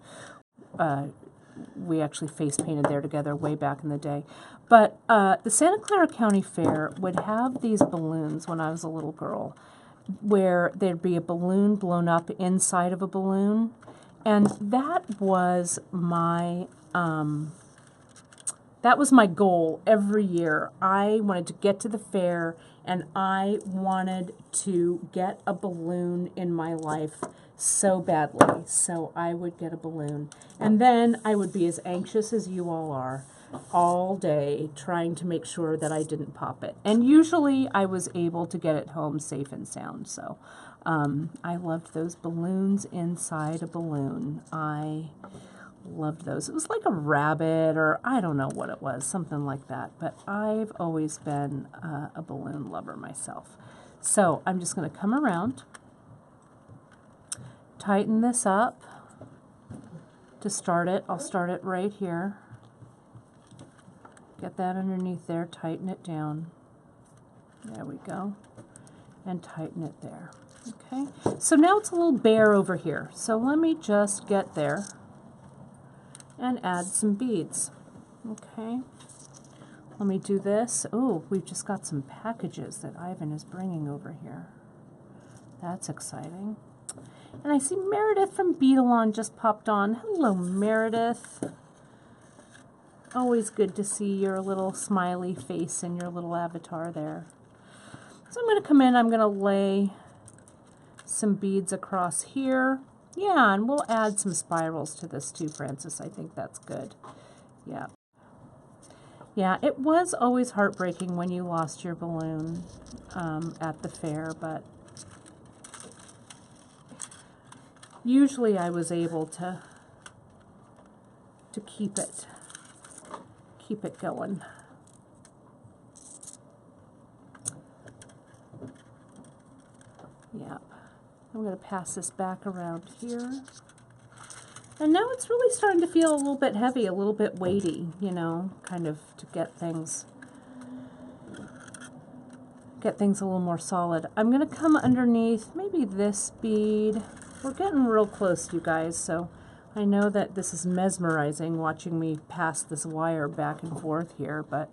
we actually face painted there together way back in the day. But the Santa Clara County Fair would have these balloons when I was a little girl, where there'd be a balloon blown up inside of a balloon. And that was my goal every year. I wanted to get to the fair and I wanted to get a balloon in my life so badly. So I would get a balloon. And then I would be as anxious as you all are all day trying to make sure that I didn't pop it. And usually I was able to get it home safe and sound. So I loved those balloons inside a balloon. I loved those. It was like a rabbit, or I don't know what it was, something like that. But I've always been a balloon lover myself. So I'm just going to come around, tighten this up to start it. I'll start it right here. Get that underneath there, tighten it down. There we go. And tighten it there. Okay, so now it's a little bare over here. So let me just get there and add some beads. Okay, let me do this. Oh, we've just got some packages that Ivan is bringing over here. That's exciting. And I see Meredith from Beadalon just popped on. Hello, Meredith. Always good to see your little smiley face and your little avatar there. So I'm going to come in, I'm going to lay some beads across here. Yeah, and we'll add some spirals to this too, Francis. I think that's good. Yeah. Yeah, it was always heartbreaking when you lost your balloon at the fair, but usually I was able to keep it going. Yeah. I'm going to pass this back around here. And now it's really starting to feel a little bit heavy, a little bit weighty, you know, kind of to get things a little more solid. I'm going to come underneath maybe this bead. We're getting real close, you guys, so I know that this is mesmerizing watching me pass this wire back and forth here, but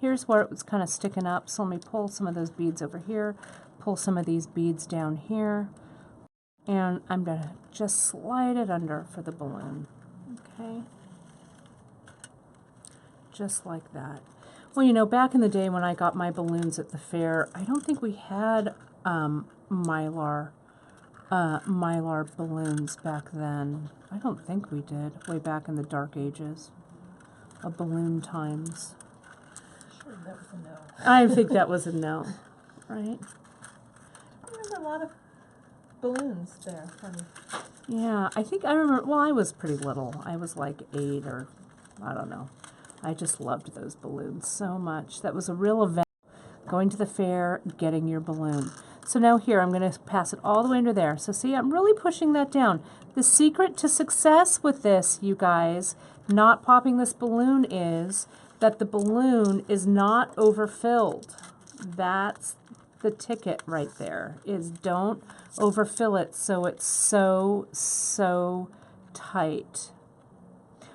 here's where it was kind of sticking up, so let me pull some of those beads over here, pull some of these beads down here, and I'm going to just slide it under for the balloon. Okay, just like that. Well, you know, back in the day when I got my balloons at the fair, I don't think we had mylar balloons back then. I don't think we did, way back in the dark ages of balloon times. Sure, that was a no. I think that was a no, right? I remember a lot of balloons there. Funny. Yeah, I think I remember, well, I was pretty little. I was like 8 or, I don't know. I just loved those balloons so much. That was a real event, going to the fair, getting your balloon. So now here, I'm going to pass it all the way under there. So see, I'm really pushing that down. The secret to success with this, you guys, not popping this balloon, is that the balloon is not overfilled. That's the ticket right there, is don't overfill it so it's so tight.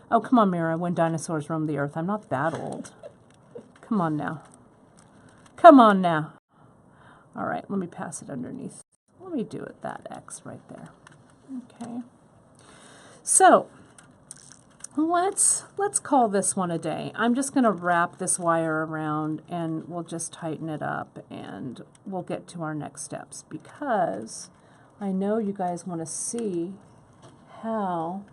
Oh, come on, Mira, when dinosaurs roamed the earth. I'm not that old. Come on now. Come on now. All right, let me pass it underneath. Let me do it, that X right there. Okay. So, let's call this one a day. I'm just going to wrap this wire around and we'll just tighten it up and we'll get to our next steps, because I know you guys want to see how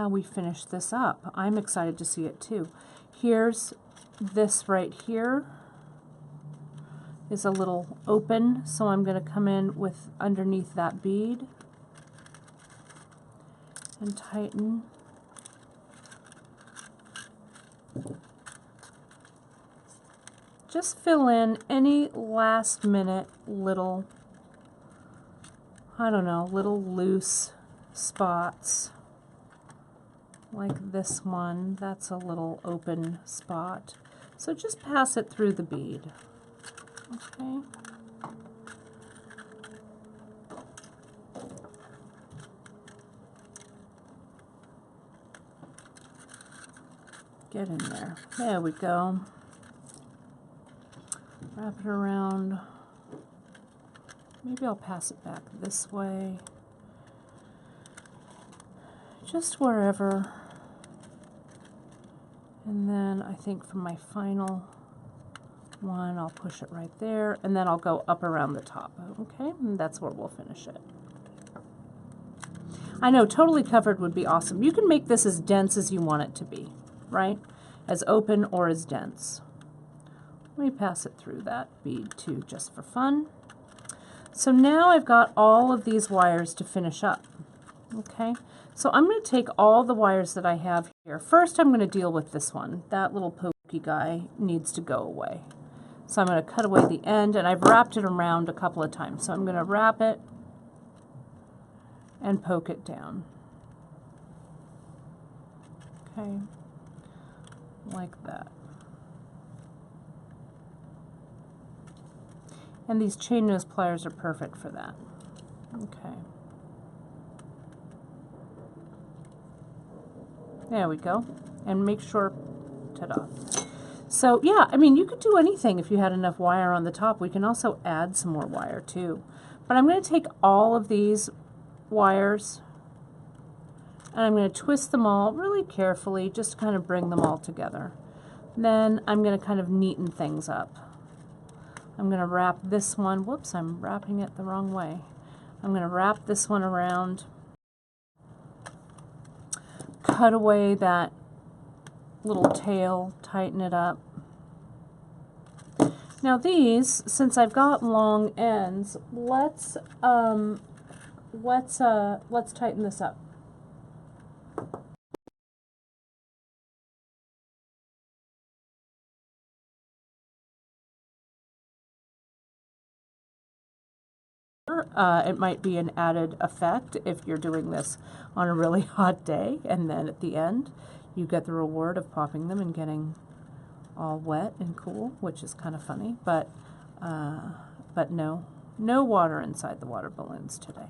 we finish this up. I'm excited to see it too. Here's this right here. is a little open, so I'm going to come in with underneath that bead and tighten. Just fill in any last minute little, I don't know, little loose spots. Like this one, that's a little open spot. So just pass it through the bead. Okay. Get in there. There we go. Wrap it around. Maybe I'll pass it back this way. Just wherever. And then I think for my final one, I'll push it right there, and then I'll go up around the top. Okay, and that's where we'll finish it. I know totally covered would be awesome. You can make this as dense as you want it to be, right? As open or as dense. Let me pass it through that bead too, just for fun. So now I've got all of these wires to finish up. Okay, so I'm going to take all the wires that I have here. First, I'm going to deal with this one. That little pokey guy needs to go away. So I'm going to cut away the end, and I've wrapped it around a couple of times. So I'm going to wrap it and poke it down. Okay, like that. And these chain nose pliers are perfect for that. Okay. There we go. And make sure, ta-da. So yeah, I mean, you could do anything if you had enough wire on the top. We can also add some more wire too. But I'm going to take all of these wires and I'm going to twist them all really carefully, just to kind of bring them all together. Then I'm going to kind of neaten things up. I'm going to wrap this one, whoops, I'm wrapping it the wrong way. I'm going to wrap this one around, cut away that little tail, tighten it up. Now these, since I've got long ends, let's tighten this up. It might be an added effect if you're doing this on a really hot day, and then at the end you get the reward of popping them and getting all wet and cool, which is kind of funny, but no water inside the water balloons today.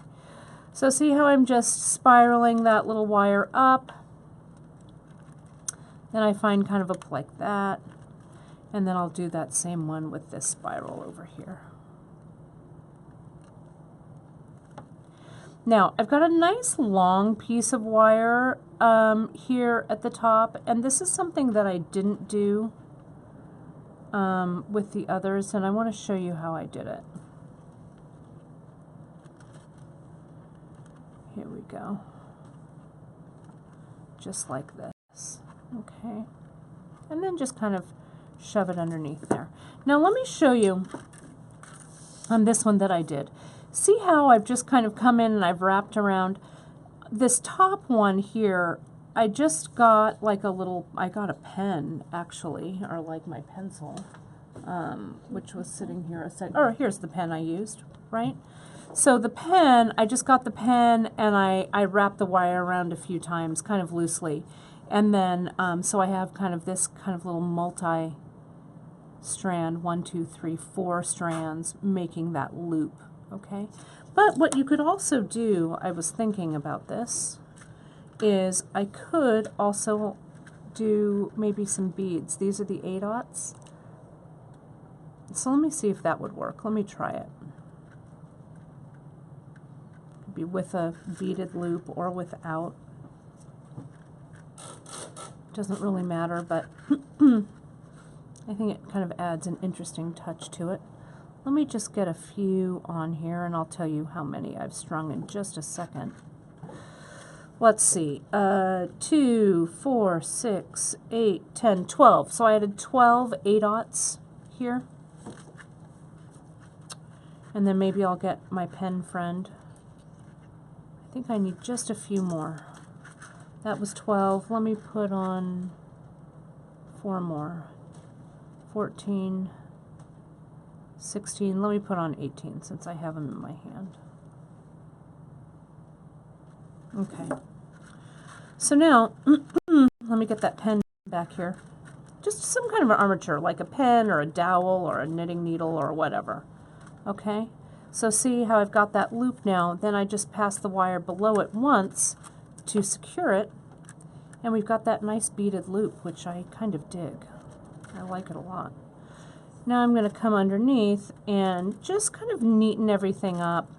So see how I'm just spiraling that little wire up, then I find kind of a like that, and then I'll do that same one with this spiral over here. Now, I've got a nice long piece of wire here at the top, and this is something that I didn't do with the others, and I want to show you how I did it. Here we go. Just like this. Okay. And then just kind of shove it underneath there. Now, let me show you on this one that I did. See how I've just kind of come in and I've wrapped around this top one here. I just got like a little, I got a pen actually, or like my pencil, which was sitting here a sec. Or here's the pen I used, right? So the pen, I just got the pen and I wrapped the wire around a few times, kind of loosely. And then, so I have kind of this kind of little multi-strand, 1, 2, 3, 4 strands, making that loop. Okay, but what you could also do, I was thinking about this, is I could also do maybe some beads. These are the 8/0. So let me see if that would work. Let me try it. Could be with a beaded loop or without. Doesn't really matter, but I think it kind of adds an interesting touch to it. Let me just get a few on here and I'll tell you how many I've strung in just a second. Let's see, 2, 4, 6, 8, 10, 12. So I added 12 8/0 here. And then maybe I'll get my pen friend. I think I need just a few more. That was 12. Let me put on 4 more. 14, 16. Let me put on 18 since I have them in my hand. Okay. So now, let me get that pen back here. Just some kind of an armature, like a pen or a dowel or a knitting needle or whatever. Okay? So see how I've got that loop now? Then I just pass the wire below it once to secure it. And we've got that nice beaded loop, which I kind of dig. I like it a lot. Now I'm going to come underneath and just kind of neaten everything up,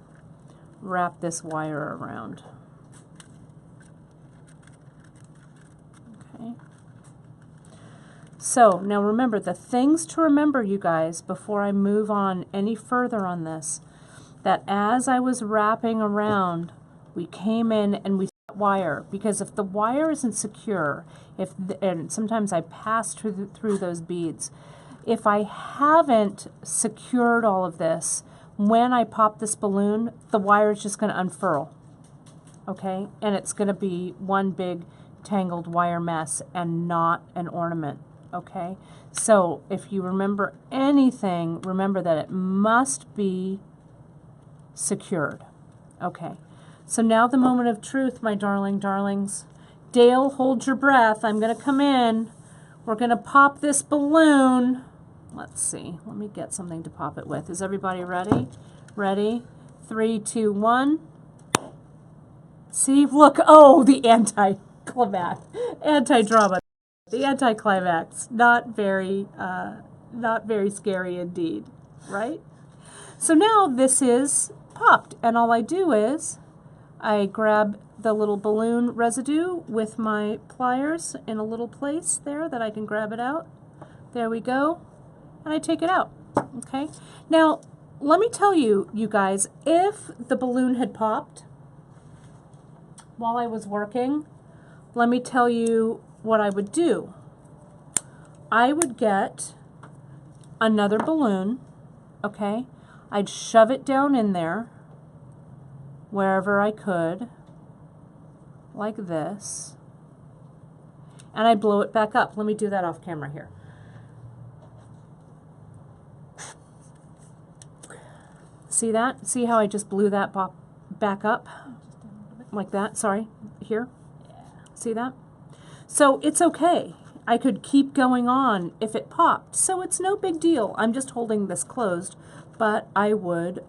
wrap this wire around. Okay. So now remember, the things to remember, you guys, before I move on any further on this, that as I was wrapping around, we came in and we wire, because if the wire isn't secure, and sometimes I pass through those beads, if I haven't secured all of this, when I pop this balloon, the wire is just going to unfurl, okay, and it's going to be one big tangled wire mess and not an ornament, okay. So if you remember anything, remember that it must be secured, okay. So now the moment of truth, my darlings. Dale, hold your breath. I'm going to come in. We're going to pop this balloon. Let's see. Let me get something to pop it with. Is everybody ready? Ready? 3, 2, 1. See? Look. Oh, the anti-climax. Anti-drama. The anti-climax. Not very scary indeed. Right? So now this is popped. And all I do is I grab the little balloon residue with my pliers in a little place there that I can grab it out. There we go. And I take it out. Okay. Now, let me tell you, you guys, if the balloon had popped while I was working, let me tell you what I would do. I would get another balloon, okay? I'd shove it down in there wherever I could, like this, and I blow it back up. Let me do that off camera here. See that? See how I just blew that back up? Like that, sorry, here. See that? So it's okay. I could keep going on if it popped, so it's no big deal. I'm just holding this closed, but I would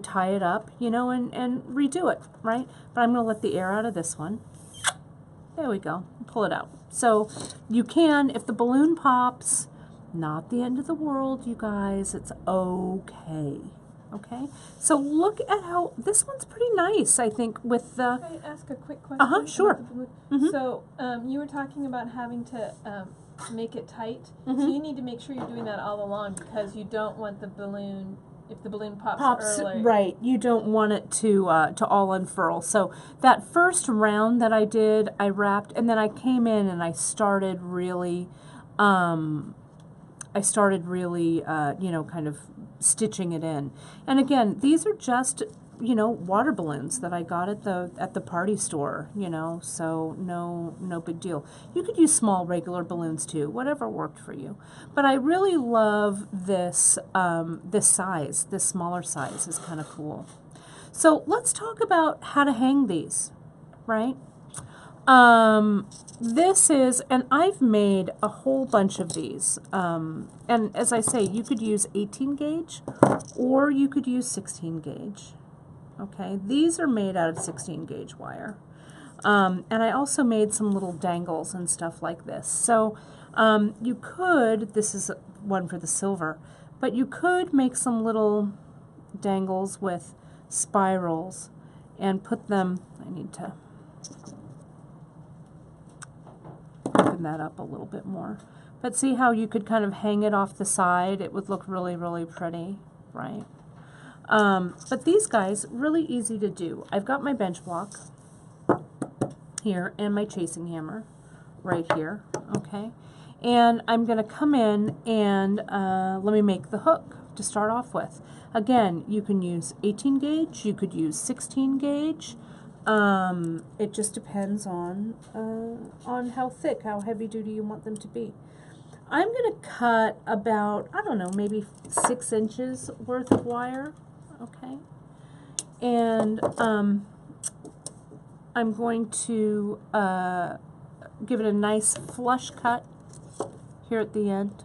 tie it up, you know, and redo it, right? But I'm going to let the air out of this one. There we go. Pull it out. So you can, if the balloon pops, not the end of the world, you guys. It's okay. Okay? So look at how, this one's pretty nice, I think, with the... Can I ask a quick question? Sure. So you were talking about having to make it tight. So you need to make sure you're doing that all along, because you don't want the balloon... If the balloon pops early. Right, you don't want it to all unfurl. So that first round that I did, I wrapped, and then I came in and I started really, you know, kind of stitching it in. And again, these are just, you know, water balloons that I got at the party store, you know, so no big deal. You could use small regular balloons too, whatever worked for you. But I really love this this size. This smaller size is kind of cool. So let's talk about how to hang these, right? This is, and I've made a whole bunch of these, and as I say, you could use 18 gauge or you could use 16 gauge. Okay, these are made out of 16 gauge wire. And I also made some little dangles and stuff like this. So you could, this is one for the silver, but you could make some little dangles with spirals and put them, I need to open that up a little bit more. But see how you could kind of hang it off the side? It would look really, really pretty, right? But these guys, really easy to do. I've got my bench block here and my chasing hammer right here, okay? And I'm going to come in and let me make the hook. to start off with. Again, you can use 18 gauge, you could use 16 gauge. It just depends on how thick, how heavy duty you want them to be. I'm going to cut about, I don't know, maybe 6 inches worth of wire, okay? And I'm going to give it a nice flush cut here at the end,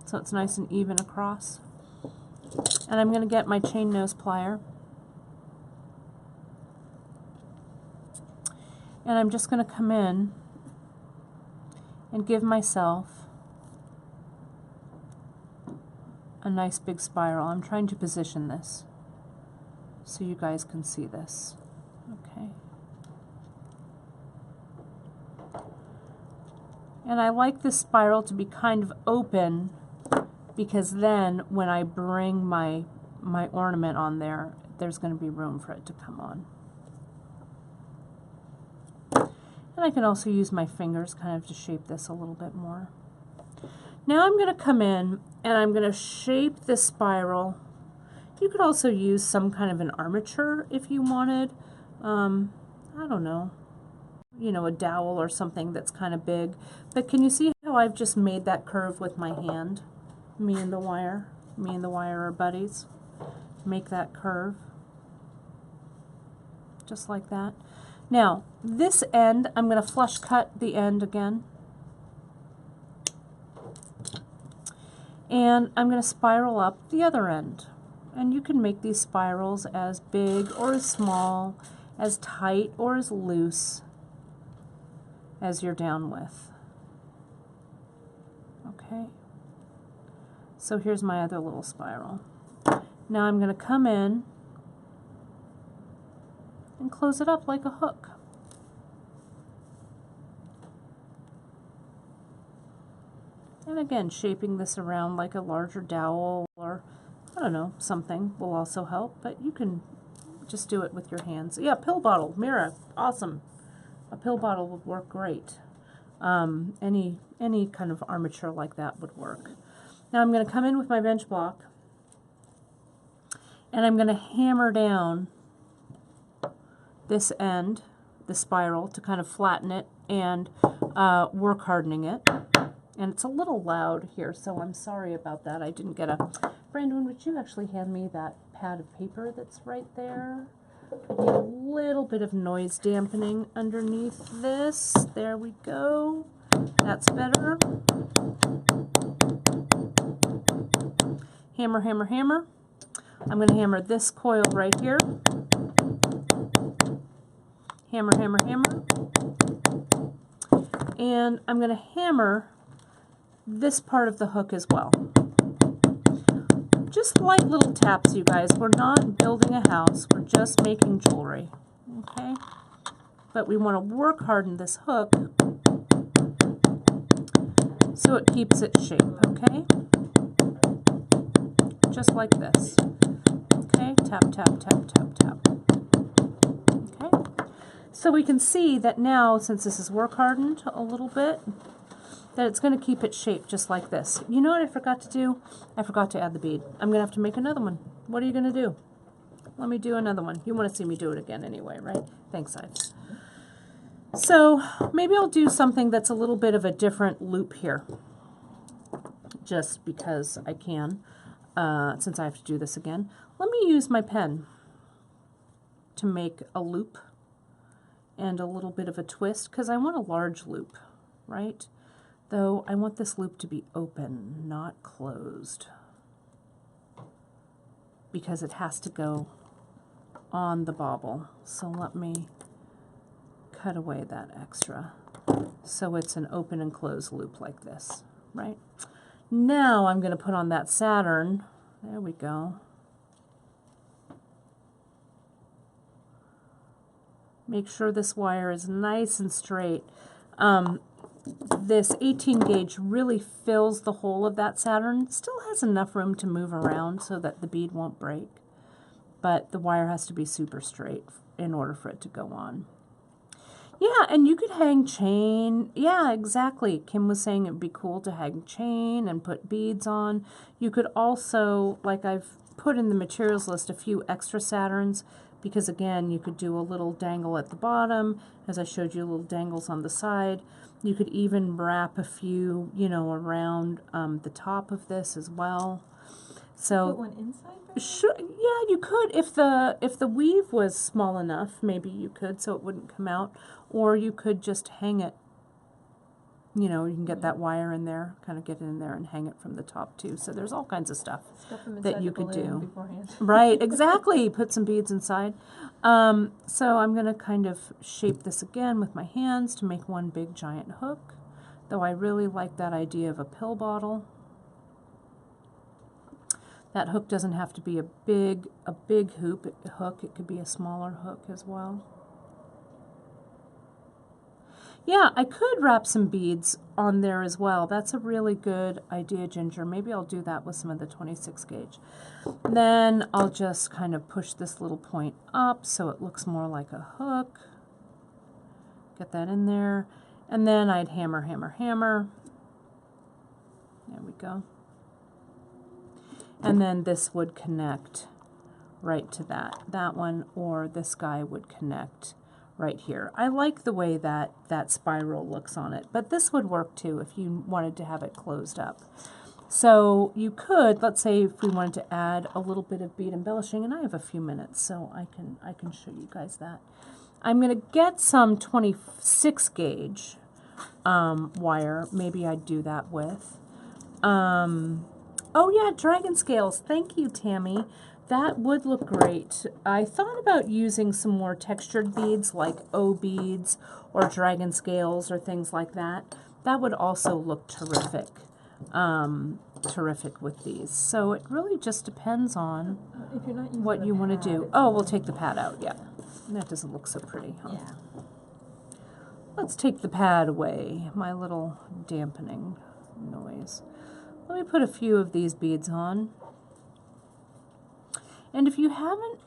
so it's nice and even across. And I'm going to get my chain nose plier, and I'm just going to come in and give myself a nice big spiral. I'm trying to position this so you guys can see this. Okay. And I like this spiral to be kind of open, because then when I bring my ornament on there, there's going to be room for it to come on. And I can also use my fingers kind of to shape this a little bit more. Now I'm going to come in and I'm going to shape this spiral. You could also use some kind of an armature if you wanted. I don't know, you know, a dowel or something that's kind of big. But can you see how I've just made that curve with my hand? Me and the wire are buddies. Make that curve. Just like that. Now, this end, I'm going to flush cut the end again. And I'm going to spiral up the other end. And you can make these spirals as big or as small, as tight or as loose as you're down with. Okay. So here's my other little spiral. Now I'm going to come in and close it up like a hook. And again, shaping this around like a larger dowel, or I don't know, something will also help, but you can just do it with your hands. Yeah, pill bottle, Mira, awesome. A pill bottle would work great. Any kind of armature like that would work. Now I'm going to come in with my bench block, and I'm going to hammer down this end, the spiral, to kind of flatten it and work hardening it. And it's a little loud here, so I'm sorry about that. I didn't get a... Brandon, would you actually hand me that pad of paper that's right there? I need a little bit of noise dampening underneath this. There we go. That's better. Hammer, hammer, hammer. I'm going to hammer this coil right here. Hammer, hammer, hammer. And I'm going to hammer this part of the hook as well. Just light little taps, you guys. We're not building a house, we're just making jewelry. Okay? But we want to work harden this hook so it keeps its shape, okay? Just like this. Okay? Tap, tap, tap, tap, tap. Okay? So we can see that now, since this is work hardened a little bit, that it's going to keep its shape just like this. You know what I forgot to do? I forgot to add the bead. I'm going to have to make another one. What are you going to do? Let me do another one. You want to see me do it again anyway, right? Thanks, Ives. So maybe I'll do something that's a little bit of a different loop here, just because I can, since I have to do this again. Let me use my pen to make a loop and a little bit of a twist, because I want a large loop, right? Though I want this loop to be open, not closed, because it has to go on the bauble. So let me cut away that extra so it's an open and closed loop like this, right? Now I'm going to put on that Saturn. There we go. Make sure this wire is nice and straight. This 18 gauge really fills the whole of that Saturn. It still has enough room to move around so that the bead won't break, but the wire has to be super straight in order for it to go on. Yeah, and you could hang chain. Yeah, exactly. Kim was saying it'd be cool to hang chain and put beads on. You could also, like I've put in the materials list, a few extra Saturns, because again, you could do a little dangle at the bottom, as I showed you, little dangles on the side. You could even wrap a few, you know, around the top of this as well. So put one inside there? sure, yeah, you could if the weave was small enough. Maybe you could, so it wouldn't come out, or you could just hang it. You know, you can get that wire in there, kind of get it in there and hang it from the top too. So there's all kinds of stuff that you could do. Beforehand. Right, exactly. Put some beads inside. So I'm going to kind of shape this again with my hands to make one big giant hook. Though I really like that idea of a pill bottle. That hook doesn't have to be a big hook. It could be a smaller hook as well. Yeah, I could wrap some beads on there as well. That's a really good idea, Ginger. Maybe I'll do that with some of the 26 gauge. Then I'll just kind of push this little point up so it looks more like a hook. Get that in there. And then I'd hammer, hammer, hammer. There we go. And then this would connect right to that one, or this guy would connect right here. I like the way that spiral looks on it, but this would work too if you wanted to have it closed up. So you could, let's say if we wanted to add a little bit of bead embellishing, and I have a few minutes, so I can show you guys that. I'm going to get some 26 gauge wire. Maybe I'd do that with. Oh yeah, dragon scales. Thank you, Tammy. That would look great. I thought about using some more textured beads like O beads or dragon scales or things like that. That would also look terrific. Terrific with these. So it really just depends on if you're not using what you want to do. Oh, we'll take the pad out, yeah. That doesn't look so pretty, huh? Yeah. Let's take the pad away, my little dampening noise. Let me put a few of these beads on. And if you haven't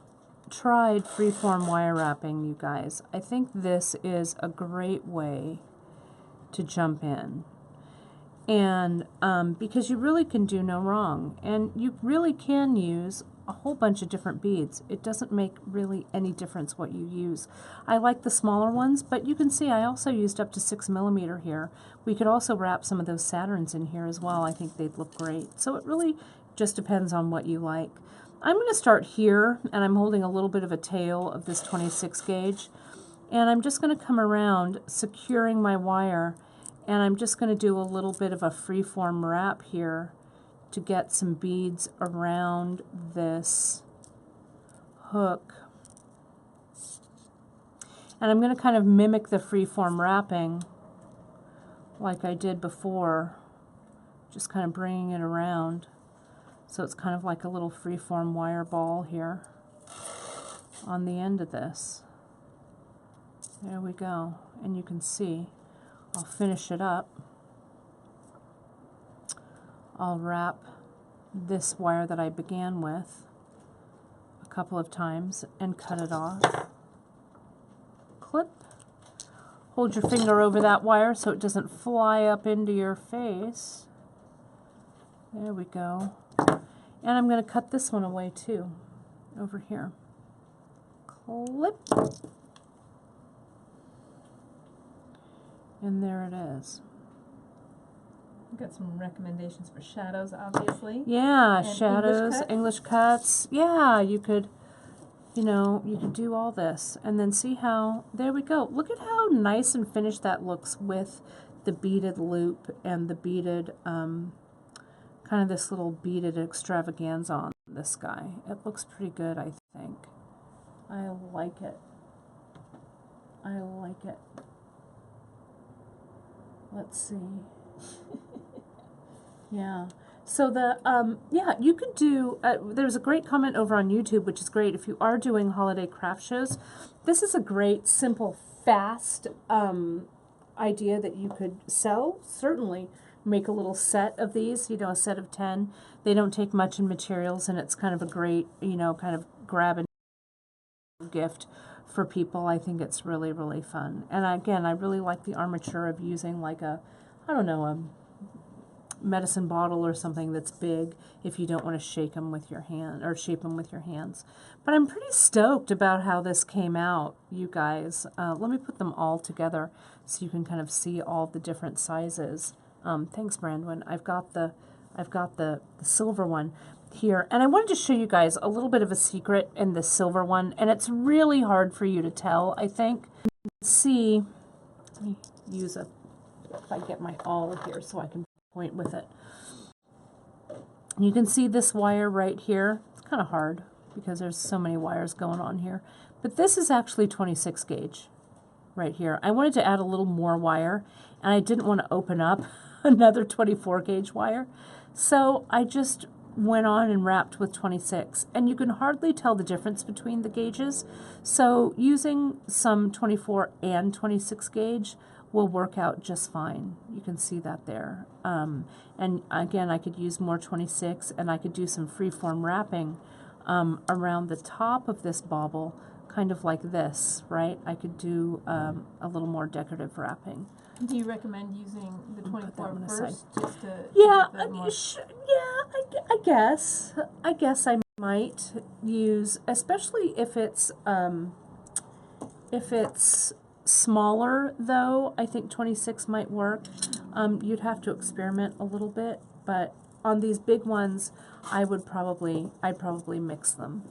tried freeform wire wrapping, you guys, I think this is a great way to jump in. And because you really can do no wrong. And you really can use a whole bunch of different beads. It doesn't make really any difference what you use. I like the smaller ones, but you can see I also used up to 6mm here. We could also wrap some of those Saturns in here as well. I think they'd look great. So it really just depends on what you like. I'm going to start here, and I'm holding a little bit of a tail of this 26 gauge. And I'm just going to come around, securing my wire, and I'm just going to do a little bit of a freeform wrap here to get some beads around this hook. And I'm going to kind of mimic the freeform wrapping like I did before, just kind of bringing it around. So it's kind of like a little freeform wire ball here on the end of this. There we go. And you can see, I'll finish it up. I'll wrap this wire that I began with a couple of times and cut it off. Clip. Hold your finger over that wire so it doesn't fly up into your face. There we go. And I'm going to cut this one away too, over here. Clip. And there it is. We've got some recommendations for shadows, obviously. Yeah, and shadows, English cuts. Yeah, you could, you know, you could do all this. And then see how, there we go. Look at how nice and finished that looks with the beaded loop and the beaded, kind of this little beaded extravaganza on this guy. It looks pretty good, I think. I like it. I like it. Let's see. Yeah. So the, yeah, you could do, there's a great comment over on YouTube, which is great. If you are doing holiday craft shows, this is a great, simple, fast idea that you could sell. Certainly make a little set of these, you know, a set of 10. They don't take much in materials, and it's kind of a great, you know, kind of grab and gift for people. I think it's really, really fun. And again, I really like the armature of using like a, I don't know, a medicine bottle or something that's big if you don't want to shake them with your hand or shape them with your hands. But I'm pretty stoked about how this came out, you guys. Let me put them all together so you can kind of see all the different sizes. Thanks, Brandwin. I've got the silver one here, and I wanted to show you guys a little bit of a secret in the silver one, and it's really hard for you to tell, I think. See, let me use a, if I get my awl here so I can point with it. You can see this wire right here. It's kind of hard because there's so many wires going on here, but this is actually 26 gauge right here. I wanted to add a little more wire, and I didn't want to open up another 24 gauge wire, so I just went on and wrapped with 26, and you can hardly tell the difference between the gauges, so using some 24 and 26 gauge will work out just fine. You can see that there. And again, I could use more 26, and I could do some freeform wrapping around the top of this bauble, kind of like this, right? I could do a little more decorative wrapping. Do you recommend using the 24 first, just to yeah, I I guess I might use, especially if it's smaller though. I think 26 might work. You'd have to experiment a little bit, but on these big ones, I'd probably mix them.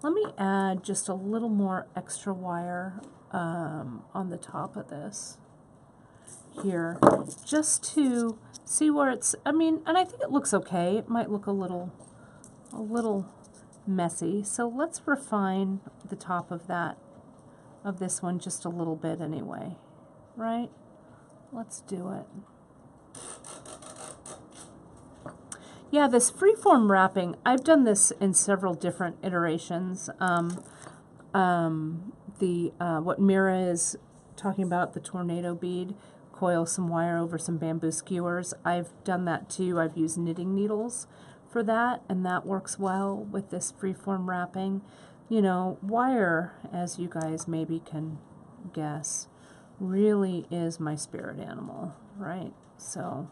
Let me add just a little more extra wire on the top of this here, just to see where it's, I mean, and I think it looks okay. It might look a little messy, so let's refine the top of this one just a little bit anyway, right? Let's do it. Yeah, this freeform wrapping, I've done this in several different iterations. What Mira is talking about, the tornado bead, coil some wire over some bamboo skewers. I've done that too. I've used knitting needles for that, and that works well with this freeform wrapping. You know, wire, as you guys maybe can guess, really is my spirit animal, right? So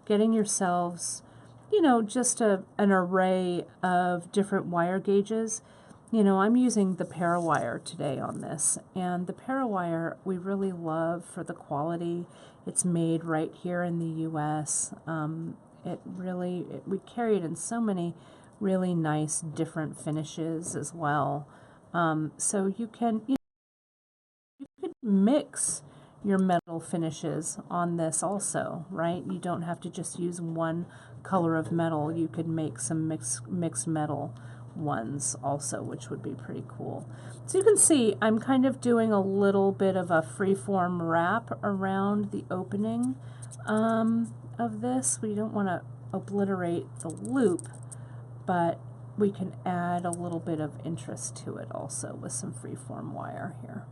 getting yourselves, you know, just an array of different wire gauges. You know, I'm using the Parawire today on this, and the Parawire we really love for the quality. It's made right here in the U.S. We carry it in so many really nice different finishes as well. So you can mix your metal finishes on this also, right? You don't have to just use one color of metal. You could make some mixed metal ones also, which would be pretty cool. So you can see I'm kind of doing a little bit of a freeform wrap around the opening of this. We don't want to obliterate the loop, but we can add a little bit of interest to it also with some freeform wire here.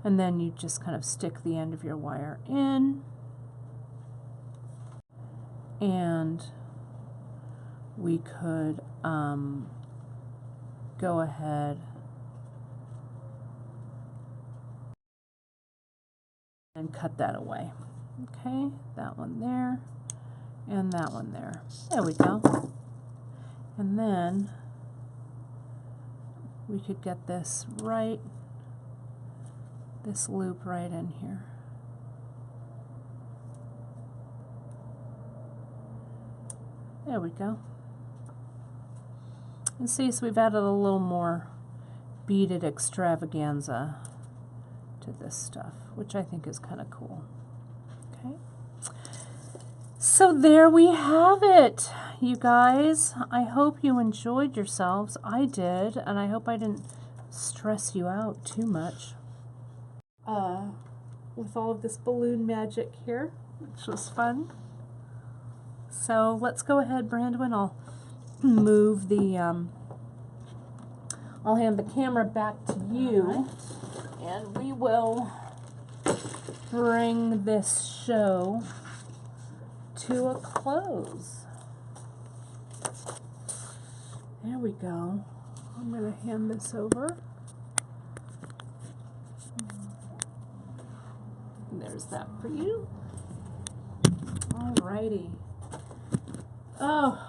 And then you just kind of stick the end of your wire in, and we could go ahead and cut that away. Okay, that one there, and that one there. There we go. And then we could get this loop right in here. There we go. And see, so we've added a little more beaded extravaganza to this stuff, which I think is kind of cool. Okay. So there we have it, you guys. I hope you enjoyed yourselves. I did, and I hope I didn't stress you out too much with all of this balloon magic here, which was fun. So let's go ahead, Brandwin. I'll move the, I'll hand the camera back to you, and we will bring this show to a close. There we go. I'm going to hand this over. there's that for you. Alrighty. Oh,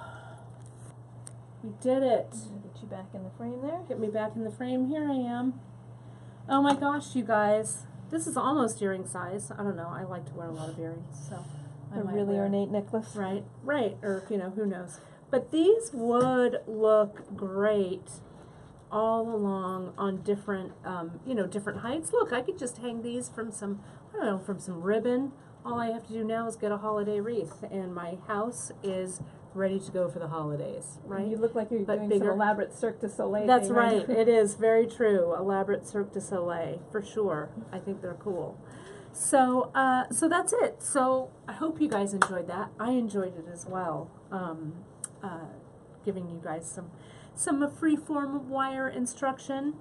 we did it. I'm gonna get you back in the frame there. Get me back in the frame. Here I am. Oh my gosh, you guys. This is almost earring size. I don't know. I like to wear a lot of earrings, so I A might really wear- ornate necklace. Right, right. Or, you know, who knows. But these would look great all along on different, you know, different heights. Look, I could just hang these from some, I don't know, from some ribbon. All I have to do now is get a holiday wreath, and my house is ready to go for the holidays, right? You look like you're But doing bigger. some elaborate Cirque du Soleil That's thing, right. It is very true. Elaborate Cirque du Soleil, for sure. I think they're cool. So, so that's it. So I hope you guys enjoyed that. I enjoyed it as well. Giving you guys some free form wire instruction.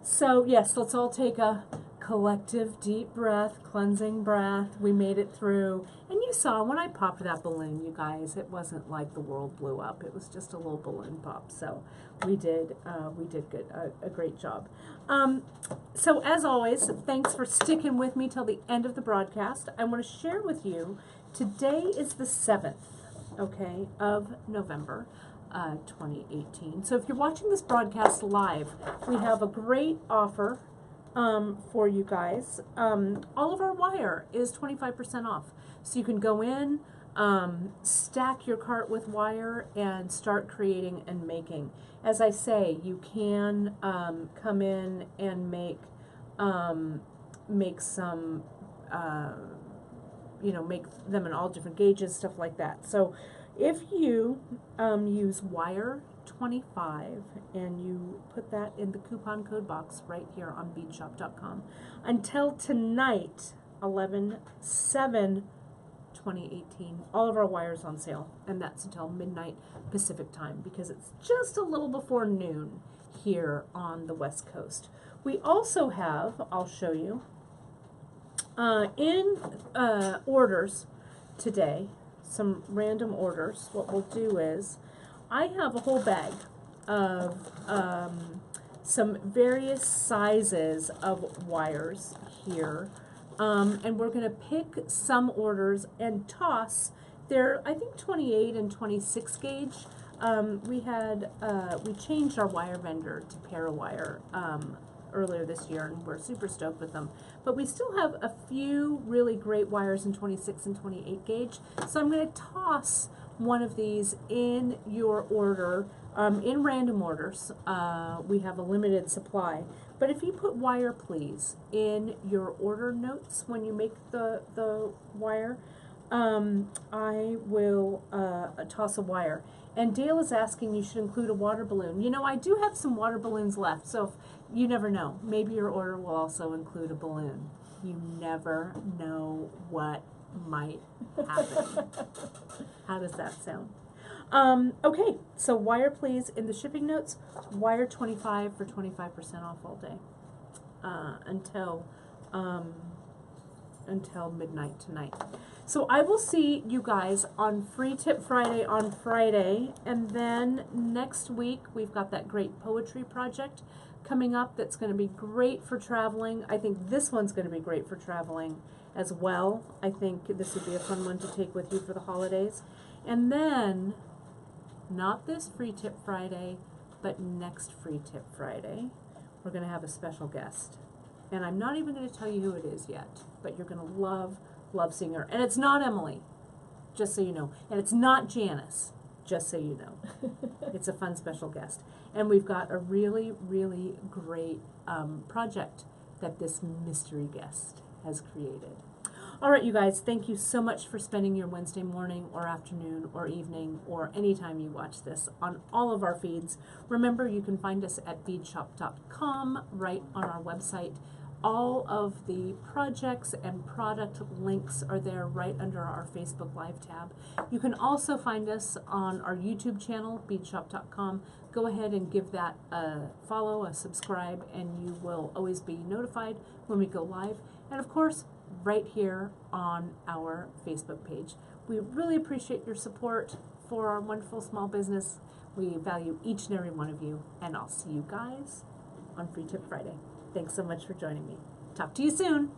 So yes, let's all take a collective deep breath, cleansing breath. We made it through. And you saw when I popped that balloon, you guys, it wasn't like the world blew up. It was just a little balloon pop. So we did good, a great job. So as always, thanks for sticking with me till the end of the broadcast. I want to share with you, today is the 7th, okay, of November. 2018. So if you're watching this broadcast live, we have a great offer for you guys. All of our wire is 25% off. So you can go in, stack your cart with wire, and start creating and making. As I say, you can come in and make some, you know, make them in all different gauges, stuff like that. So if you use wire 25 and you put that in the coupon code box right here on beadshop.com, until tonight, 11/7/2018, all of our wires on sale, and that's until midnight Pacific time, because it's just a little before noon here on the West Coast. We also have, I'll show you, in orders today, some random orders. What we'll do is, I have a whole bag of some various sizes of wires here, and we're going to pick some orders and toss. They're, I think, 28 and 26 gauge. We changed our wire vendor to Parawire earlier this year, and we're super stoked with them. But we still have a few really great wires in 26 and 28 gauge. So I'm going to toss one of these in your order, in random orders. We have a limited supply. But if you put wire please in your order notes when you make the wire, I will toss a wire. And Dale is asking, you should include a water balloon. You know, I do have some water balloons left, so if, you never know. Maybe your order will also include a balloon. You never know what might happen. How does that sound? Okay, so wire please in the shipping notes, wire 25 for 25% off all day until midnight tonight. So I will see you guys on Free Tip Friday on Friday, and then next week we've got that great poetry project coming up that's going to be great for traveling. I think this one's going to be great for traveling as well. I think this would be a fun one to take with you for the holidays. And then, not this Free Tip Friday, but next Free Tip Friday, we're going to have a special guest. And I'm not even going to tell you who it is yet, but you're going to love seeing her. And it's not Emily, just so you know. And it's not Janice, just so you know. It's a fun special guest. And we've got a really, really great project that this mystery guest has created. All right, you guys, thank you so much for spending your Wednesday morning or afternoon or evening or anytime you watch this on all of our feeds. Remember, you can find us at beadshop.com, right on our website. All of the projects and product links are there right under our Facebook Live tab. You can also find us on our YouTube channel, beadshop.com. Go ahead and give that a follow, a subscribe, and you will always be notified when we go live. And of course, right here on our Facebook page. We really appreciate your support for our wonderful small business. We value each and every one of you, and I'll see you guys on Free Tip Friday. Thanks so much for joining me. Talk to you soon.